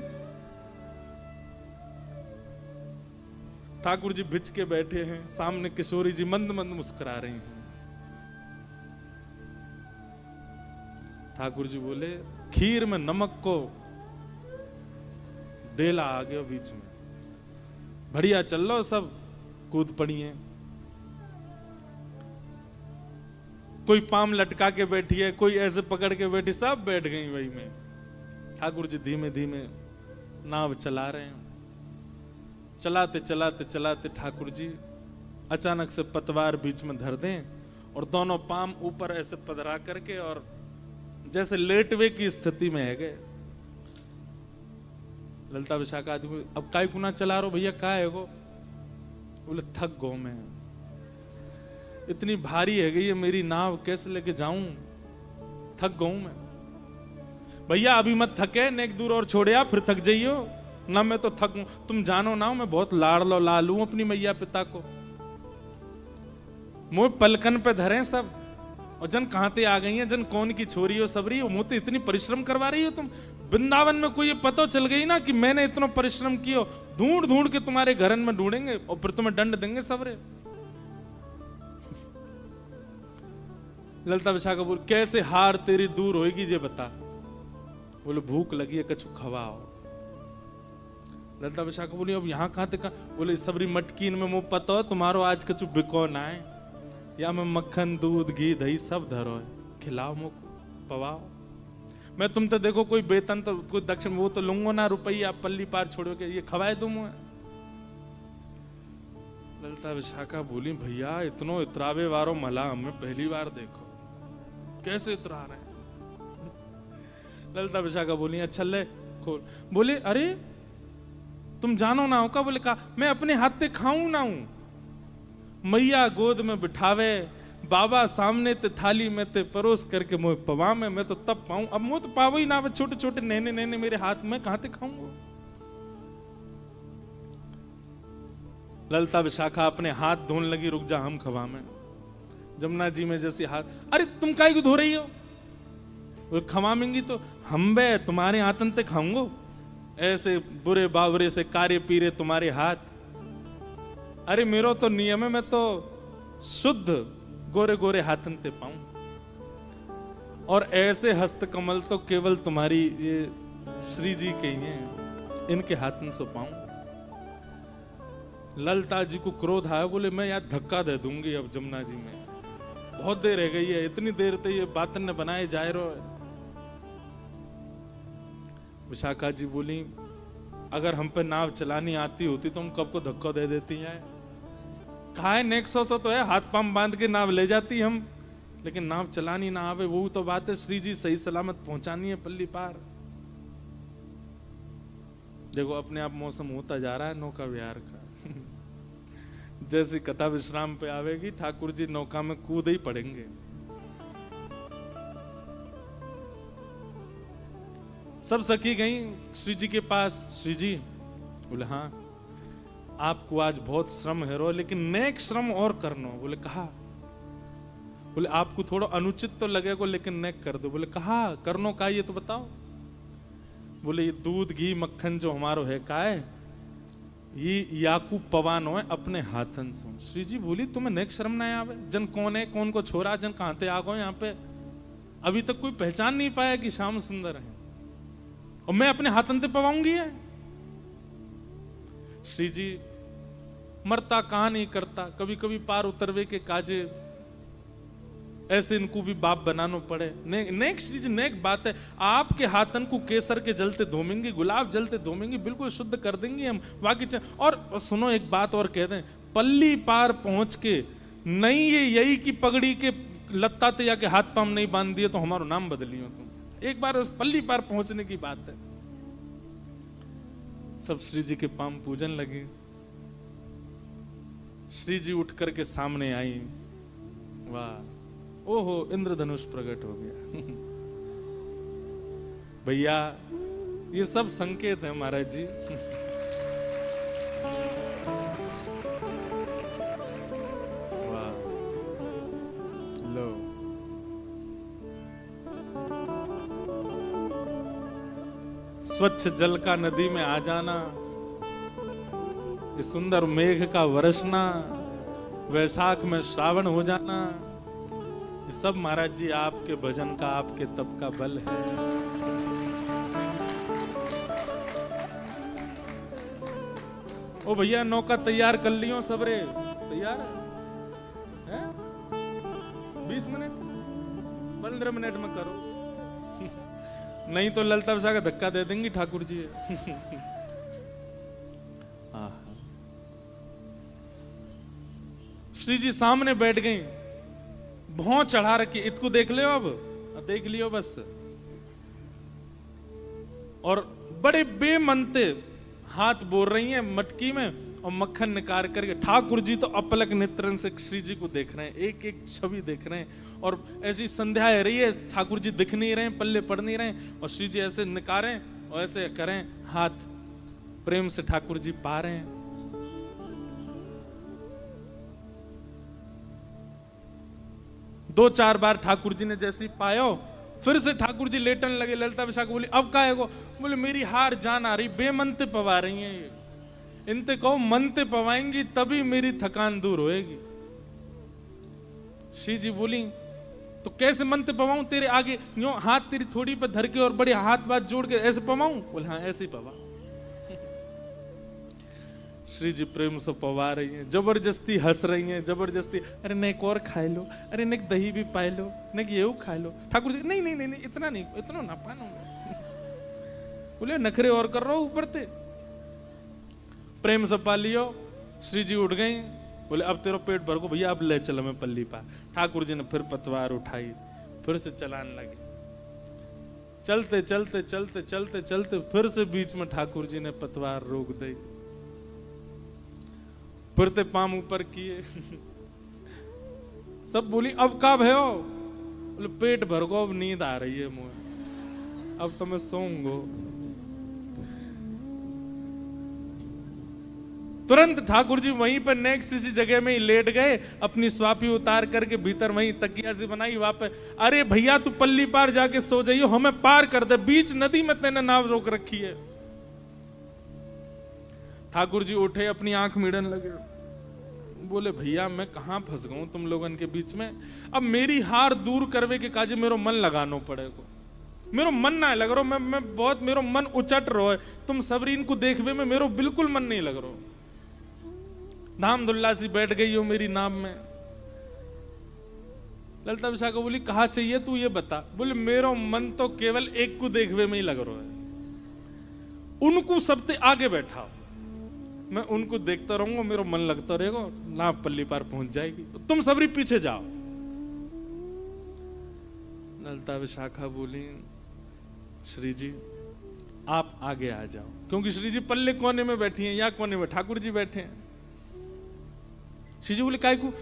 ठाकुर जी भिज के बैठे हैं, सामने किशोरी जी मंद मंद मुस्कुरा रही हैं। ठाकुर जी बोले, खीर में नमक को डेला आ गया बीच में, बढ़िया चल लो, सब कूद पड़ी हैं। कोई पाम लटका के बैठी है, कोई ऐसे पकड़ के बैठी, सब बैठ गई वही में। ठाकुर जी धीमे धीमे नाव चला रहे हैं। चलाते चलाते चलाते ठाकुर जी अचानक से पतवार बीच में धर दें और दोनों पाम ऊपर ऐसे पधरा करके और जैसे लेटवे की स्थिति में है गए। ललता विशाखा आदमी, अब काय गुना चला रहे हो भैया, काय है गो? बोले थक गो मैं, इतनी भारी है गई है मेरी नाव, कैसे लेके जाऊं, थक गऊ मैं। भैया अभी मत थके, नेक दूर और छोड़े आप, फिर थक जाइयो ना। मैं तो थक, तुम जानो ना मैं बहुत लाड़ लालू अपनी मैया पिता को, मुंह पलकन पे धरे सब, और जन कहां ते आ गई है, जन कौन की छोरी हो सबरी हो, मुंह तो इतनी परिश्रम करवा रही हो तुम। वृंदावन में कोई ये पता चल गई ना कि मैंने इतना परिश्रम किया, ढूंढ ढूंढ के तुम्हारे घरन में ढूंढेंगे और फिर तुम्हें दंड देंगे सबरे। ललता विशाखा बोल, कैसे हार तेरी दूर होगी ये बता। बोले भूख लगी है, कछु खवाओ। ललता विशाखा बोली, अब यहाँ कहाँ तक? बोले सबरी मटकीन में मुंह पता हो तुम्हारो आज कछु बिको ना है, या मैं मक्खन दूध घी दही सब धरो है, खिलाओ मुख पवाओ। मैं तुम तो देखो कोई वेतन तो कोई दक्षिण वो तो लूंगो ना, रुपया पल्ली पार छोड़ो के ये खवाए दूं मैं। ललता विशाखा बोली, भैया इतनो इतरावे वारो मला हमें पहली बार देखो, कैसे इतरा रहे हैं? ललता विशाखा बोली, अच्छा ले खोल। बोले अरे तुम जानो ना हो का? बोले का मैं अपने हाथ से खाऊं ना हूं, मैया गोद में बिठावे, बाबा सामने ते थाली में ते परोस करके मुझे पवा में, मैं तो तब पाऊं, अब मुझे तो पावो ही ना, छोटे छोटे नैने नैने मेरे हाथ में, कहां ते खाऊंगा? ललता विशाखा अपने हाथ धोने लगी, रुक जा हम खवा में। जमुना जी में जैसे हाथ, अरे तुम काहे को धो रही हो? वो खवामेंगी तो हम बे तुम्हारे आतन ते खाऊंगो, ऐसे बुरे बावरे से कार्य पीरे तुम्हारे हाथ। अरे मेरो तो नियम है, मैं तो शुद्ध गोरे गोरे हाथन ते पाऊं, और ऐसे हस्त कमल तो केवल तुम्हारी ये श्री जी के ही हैं, इनके हाथन से पाऊं। ललता जी को क्रोध आया, बोले मैं यार धक्का दे दूंगी अब जमुना जी में, बहुत देर रह गई है, इतनी देर तो ये बातन ने बनाए जाए रो। विशाखा जी बोली, अगर हम पे नाव चलानी आती होती तो हम कब को धक्का दे देती हैं। कहा है नेक्सो सो तो है, हाथ पांव बांध के नाव ले जाती हम, लेकिन नाव चलानी ना आवे वो तो बात है, श्री जी सही सलामत पहुंचानी है पल्ली पार। देखो अपने आप मौसम होता जा रहा है नौका विहार का। जैसी कथा विश्राम पे आवेगी, ठाकुर जी नौका में कूद ही पड़ेंगे। सब सखी गई श्री जी के पास। श्री जी बोले, हाँ आपको आज बहुत श्रम है रो, लेकिन नेक श्रम और करनो। बोले कहा? बोले आपको थोड़ा अनुचित तो लगेगा, लेकिन नेक कर दो। बोले कहा करनो का, ये तो बताओ। बोले ये दूध घी मक्खन जो हमारो है का है, ये याकूब पवानो है अपने हाथन सुन। श्री जी बोली तुम्हें नेक शर्म ना आवे, जन कौन है, कौन को छोरा, जन कहां ते आ गए यहाँ पे, अभी तक कोई पहचान नहीं पाया कि श्याम सुंदर है, और मैं अपने हाथन ते पवाऊंगी है। श्री जी मरता कहां नहीं करता, कभी कभी पार उतरवे के काजे ऐसे इनको भी बाप बनानो पड़े। नेक श्री जी नेक बात है, आपके हाथन को केसर के जलते धोमेंगे, गुलाब जलते धोमेंगे, बिल्कुल शुद्ध कर देंगे हम बाकी। और सुनो एक बात और कह दें, पल्ली पार पहुंच के नहीं ये यही की पगड़ी के लत्ता ते जाके हाथ पाम नहीं बांध दिए तो हमारा नाम बदलियो तुम। एक बार उस पल्ली पार पहुंचने की बात है। सब श्री जी के पाम पूजन लगे। श्री जी उठ करके सामने आई, वाह ओहो इंद्रधनुष प्रकट हो गया। भैया ये सब संकेत है महाराज जी। वाह लो स्वच्छ जल का नदी में आ जाना, ये सुंदर मेघ का वर्षना, वैशाख में श्रावण हो जाना, ये सब महाराज जी आपके भजन का, आपके तप का बल है। ओ भैया नौका तैयार कर लियो सबरे, तैयार है? 20 मिनट 15 मिनट में करो। नहीं तो ललता विशा का धक्का दे देंगी ठाकुर जी। श्री जी सामने बैठ गई, भौं चढ़ा रखी, इसको देख लियो, अब देख लियो बस। और बड़े बेमनते हाथ बोल रही हैं मटकी में, और मक्खन निकाल करके ठाकुर जी तो अपलक नेत्रन से श्री जी को देख रहे हैं, एक एक छवि देख रहे हैं। और ऐसी संध्या है रही है, ठाकुर जी दिख नहीं रहे, पल्ले पड़ नहीं रहे, और श्री जी ऐसे निकारें और ऐसे करें, हाथ प्रेम से ठाकुर जी पा रहे हैं। दो चार बार ठाकुर जी ने जैसे पायो, फिर से ठाकुर जी लेटन लगे। ललिता विशाखा बोली अब का है गो? बोले मेरी हार जान आ रही, बेमनते पवा रही हैं ये, इनते कहो मनते पवाएंगी तभी मेरी थकान दूर होएगी। श्री जी बोली तो कैसे मनते पवाऊं, तेरे आगे यूं हाथ तेरी थोड़ी पर धर के और बड़े हाथ बात जोड़ के ऐसे पवाऊं? बोले हाँ ऐसे ही पवा। श्री जी प्रेम से पवा रही हैं, जबरदस्ती हंस रही हैं, जबरदस्ती, अरे नेक और खाए लो, अरे नेक दही भी पाए लो, नेक ये खा लो। ठाकुर जी नहीं नहीं नहीं, नहीं इतना नहीं, इतना ना पानो। बोले नखरे और कर रहा हूं ऊपर ते। प्रेम से पा लियो। श्री जी उठ गई, बोले अब तेरा पेट भर को भैया, अब ले चलो मैं पल्ली पा। ठाकुर जी ने फिर पतवार उठाई, फिर से चलान लगे। चलते चलते चलते चलते चलते फिर से बीच में ठाकुर जी ने पतवार रोक दी, फिर ते पाम ऊपर किए। सब बोली अब का भयो? बोले पेट भर गो, अब नींद आ रही है मुझे, अब तो मैं सोऊंगो। तुरंत ठाकुर जी वहीं पर नेक्स्ट इसी जगह में ही लेट गए, अपनी स्वापी उतार करके भीतर वहीं तकिया से बनाई वापस। अरे भैया तू पल्ली पार जाके सो जाइयो, हमें पार कर दे, बीच नदी में तेने नाव रोक रखी है। ठाकुर जी उठे, अपनी आंख मीड़न लगे, बोले भैया मैं कहां फंस गऊं तुम लोगन के बीच में, अब मेरी हार दूर करवे के काजे मेरो मन लगानो पड़ेगा। मेरो मन ना लग रहा, मैं बहुत, मेरो मन उचट रहा है, तुम सबरीन को देखवे में मेरो बिल्कुल मन नहीं लग रहा। धाम दुल्ला सी बैठ गई हो मेरी नाम में। ललिता विशाखा बोली कहा चाहिए तू ये बता। बोले मेरो मन तो केवल एक को देखवे में ही लग रहा है, उनको सबसे आगे बैठा, मैं उनको देखता रहूंगा, मेरा मन लगता रहेगा, नाव पल्ली पार पहुंच जाएगी, तुम सबरी पीछे जाओ। ललिता विशाखा बोली श्री जी आप आगे आ जाओ, क्योंकि श्री जी पल्ले कोने में बैठी हैं, या कोने में ठाकुर जी बैठे हैं। श्री जी बोले काय को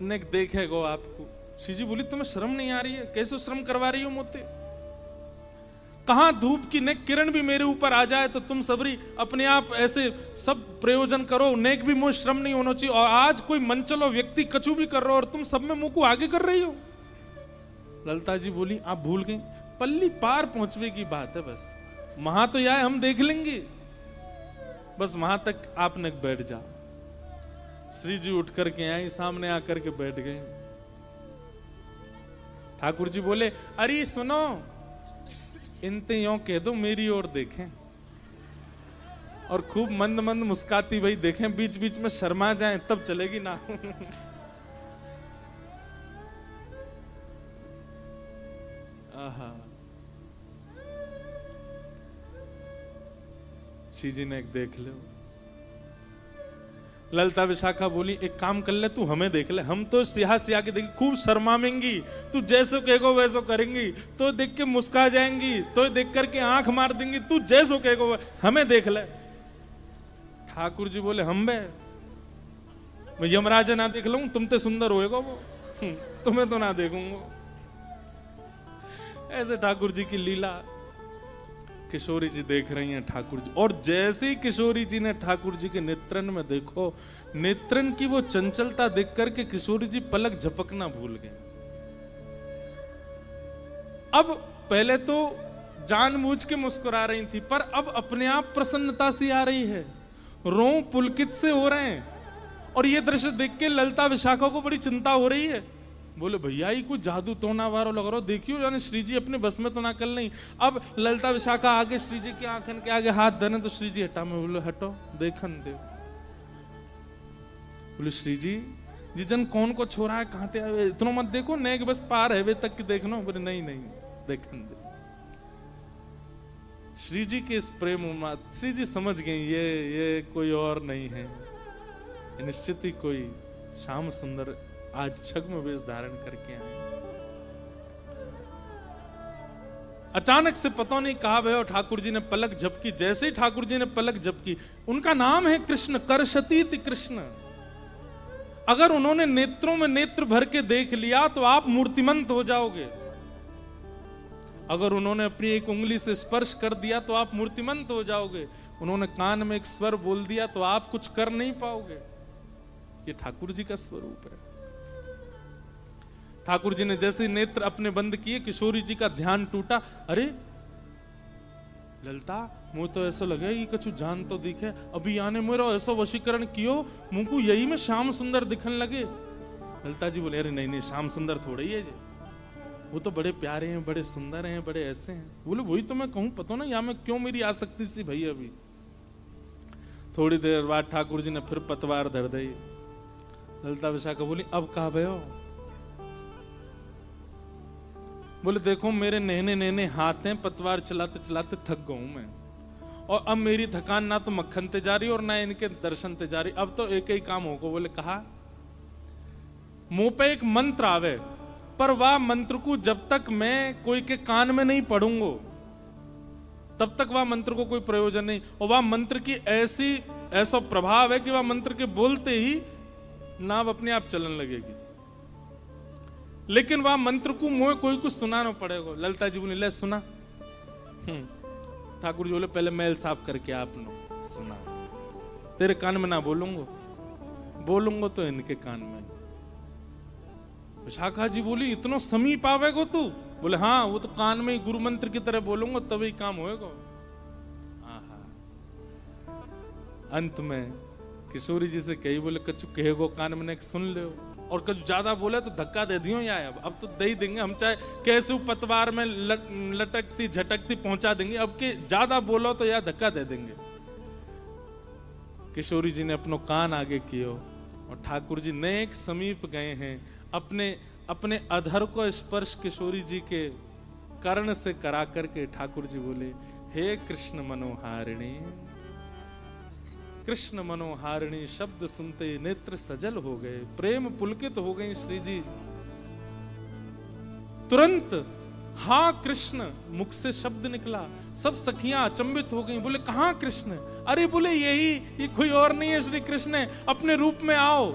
ने देखेगो आपको। श्री जी बोली तुम्हें शर्म नहीं आ रही है? कैसे शर्म करवा रही हो मुझसे? कहां धूप की नेक किरण भी मेरे ऊपर आ जाए तो तुम सबरी अपने आप ऐसे सब प्रयोजन करो, नेक भी मुझे श्रम नहीं होना चाहिए, और आज कोई मनचलो व्यक्ति कछु भी कर रहा हो और तुम सब में मुंह को आगे कर रही हो। ललिता जी बोली आप भूल गई, पल्ली पार पहुंचने की बात है, बस वहां तो यार हम देख लेंगे। बस वहां तक आपने बैठ जा। श्री जी उठ करके आई, सामने आकर के बैठ गए। ठाकुर जी बोले, अरे सुनो, इनते यों कह दो मेरी ओर देखें, और खूब मंद मंद मुस्काती भाई देखें, बीच बीच में शर्मा जाएं तब चलेगी ना। आहा, श्री जी ने एक देख लो। ललिता विशाखा बोली, एक काम कर ले, तू हमें देख ले, हम तो सिया सिया के देखी खूब शर्माएंगी, तू जैसो कहेगो वैसो करेंगी, तो देख के मुस्का जाएंगी, तो देख करके आंख मार देंगी, तू जैसो कहेगो हमें देख ले। ठाकुर जी बोले, हम बे मैं यमराज ना देख लूं, तुम ते सुंदर होएगा वो, तुम्हें तो ना देखूंगा। ऐसे ठाकुर जी की लीला किशोरी जी देख रही हैं ठाकुर जी। और जैसे ही किशोरी जी ने ठाकुर जी के नेत्रन में देखो, नेत्रन की वो चंचलता देख करके किशोरी जी पलक झपकना भूल गए। अब पहले तो जानबूझ के मुस्कुरा रही थी, पर अब अपने आप प्रसन्नता सी आ रही है, रों पुलकित से हो रहे हैं। और ये दृश्य देख के ललिता विशाखा को बड़ी चिंता हो रही है। बोले, भैया ही कुछ जादू टोना वारो लग रहा, देखियो यानी श्री जी अपने बस में तो ना कर नहीं। अब ललिता विशाखा आगे श्री जी की आंखन के आगे हाथ धरे तो श्री जी हटा, में बोले हटो देखन दे। बोले, श्री जी जन कौन को छोड़ा है, कहां ते आवे, इतना मत देखो, नेक बस पार है वे तक की देखना। बोले, नहीं नहीं देखन दे। श्री जी के इस प्रेम में श्री जी समझ गई ये कोई और नहीं है, निश्चित ही कोई श्याम सुंदर आज छद्म वेश धारण करके आए। अचानक से पता नहीं कहा भय, ठाकुर जी ने पलक झपकी। जैसे ही ठाकुर जी ने पलक झपकी, उनका नाम है कृष्ण, करशतीत कृष्ण। अगर उन्होंने नेत्रों में नेत्र भर के देख लिया तो आप मूर्तिमंत हो जाओगे। अगर उन्होंने अपनी एक उंगली से स्पर्श कर दिया तो आप मूर्तिमंत हो जाओगे। उन्होंने कान में एक स्वर बोल दिया तो आप कुछ कर नहीं पाओगे। ये ठाकुर जी का स्वरूप है। ठाकुर जी ने जैसे नेत्र अपने बंद किए, किशोरी जी का ध्यान टूटा। अरे ललिता, मुझे तो ऐसा लगे ये कछु जान तो दिखे, अभी आने मेरा ऐसा वशीकरण कियो, मुझ को यही में श्याम सुंदर दिखन लगे। ललिता जी बोले, अरे नहीं नहीं, श्याम सुंदर थोड़े ही है जी, वो तो बड़े प्यारे हैं, बड़े सुंदर हैं, बड़े ऐसे हैं। बोले, वही तो मैं कहूं, पता ना यहाँ में क्यों मेरी आसक्ति सी भई। अभी थोड़ी देर बाद ठाकुर जी ने फिर पतवार धर दी। ललिता विशाखा बोली, अब कहा भयो? बोले, देखो मेरे नहने नहने हाथ हैं, पतवार चलाते चलाते थक गया हूं मैं, और अब मेरी थकान ना तो मक्खन ते जा रही और ना इनके दर्शन ते जा रही, अब तो एक ही काम होगा। बोले, कहा? मुंह पे एक मंत्र आवे, पर वह मंत्र को जब तक मैं कोई के कान में नहीं पढ़ूंगा तब तक वह मंत्र को कोई प्रयोजन नहीं। और वह मंत्र की ऐसा प्रभाव है कि वह मंत्र के बोलते ही नाव अपने आप चलन लगेगी, लेकिन वह मंत्र को मुझे कोई कुछ सुनाना पड़ेगा। ललिता जी बोली, ले सुना। ठाकुर जी बोले, पहले मैल साफ करके आप लो सुना, तेरे कान में ना बोलूंगा तो इनके कान में। विशाखा जी बोली, इतना समीप आवेगो तू? बोले, हाँ, वो तो कान में ही गुरु मंत्र की तरह बोलूंगा तभी काम होएगा। अंत में किशोरी जी से कही, बोले, कछु कहेगो कान में एक सुन ले, और कुछ ज्यादा बोले तो धक्का दे दियो या अब तो दे ही देंगे हम, चाहे कैसे पतवार में लटकती झटकती पहुंचा देंगे, अब के ज्यादा बोलो तो या धक्का दे देंगे। किशोरी जी ने अपनो कान आगे कियो और ठाकुर जी नेक समीप गए हैं। अपने अधर को स्पर्श किशोरी जी के कर्ण से करा करके ठाकुर जी बोले, हे कृष्ण मनोहारिणी। कृष्ण मनोहारिणी शब्द सुनते नेत्र सजल हो गए, प्रेम पुलकित हो गई श्री जी। तुरंत हाँ कृष्ण मुख से शब्द निकला, सब सखियां अचंभित हो गईं। बोले, कहां कृष्ण? अरे बोले, ये कोई और नहीं है, श्री कृष्ण है, अपने रूप में आओ।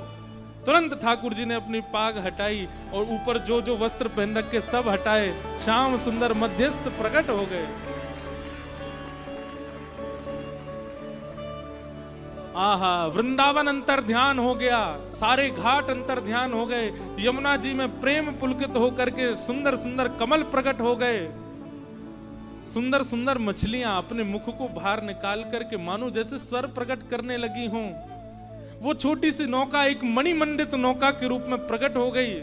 तुरंत ठाकुर जी ने अपनी पाग हटाई और ऊपर जो जो वस्त्र पहन रखे सब हटाए, श्याम सुंदर मध्यस्थ प्रकट हो गए। आहा, वृंदावन अंतर ध्यान हो गया, सारे घाट अंतर ध्यान हो गए, यमुना जी में प्रेम पुलकित होकर के सुंदर सुंदर कमल प्रकट हो गए। सुंदर सुंदर मछलियां अपने मुख को बाहर निकाल करके मानो जैसे स्वर प्रकट करने लगी हों। वो छोटी सी नौका एक मणिमंडित नौका के रूप में प्रकट हो गई।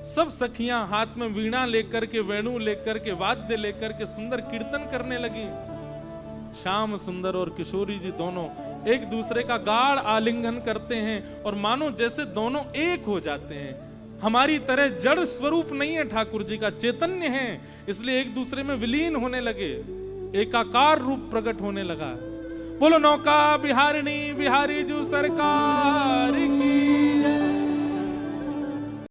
सब सखियां हाथ में वीणा लेकर के, वेणु लेकर के, वाद्य लेकर के सुंदर कीर्तन करने लगी। श्याम सुंदर और किशोरी जी दोनों एक दूसरे का गाढ़ आलिंगन करते हैं और मानो जैसे दोनों एक हो जाते हैं। हमारी तरह जड़ स्वरूप नहीं है ठाकुर जी का, चैतन्य है, इसलिए एक दूसरे में विलीन होने लगे, एकाकार रूप प्रकट होने लगा। बोलो नौका बिहारिणी बिहारी जू सरकार की।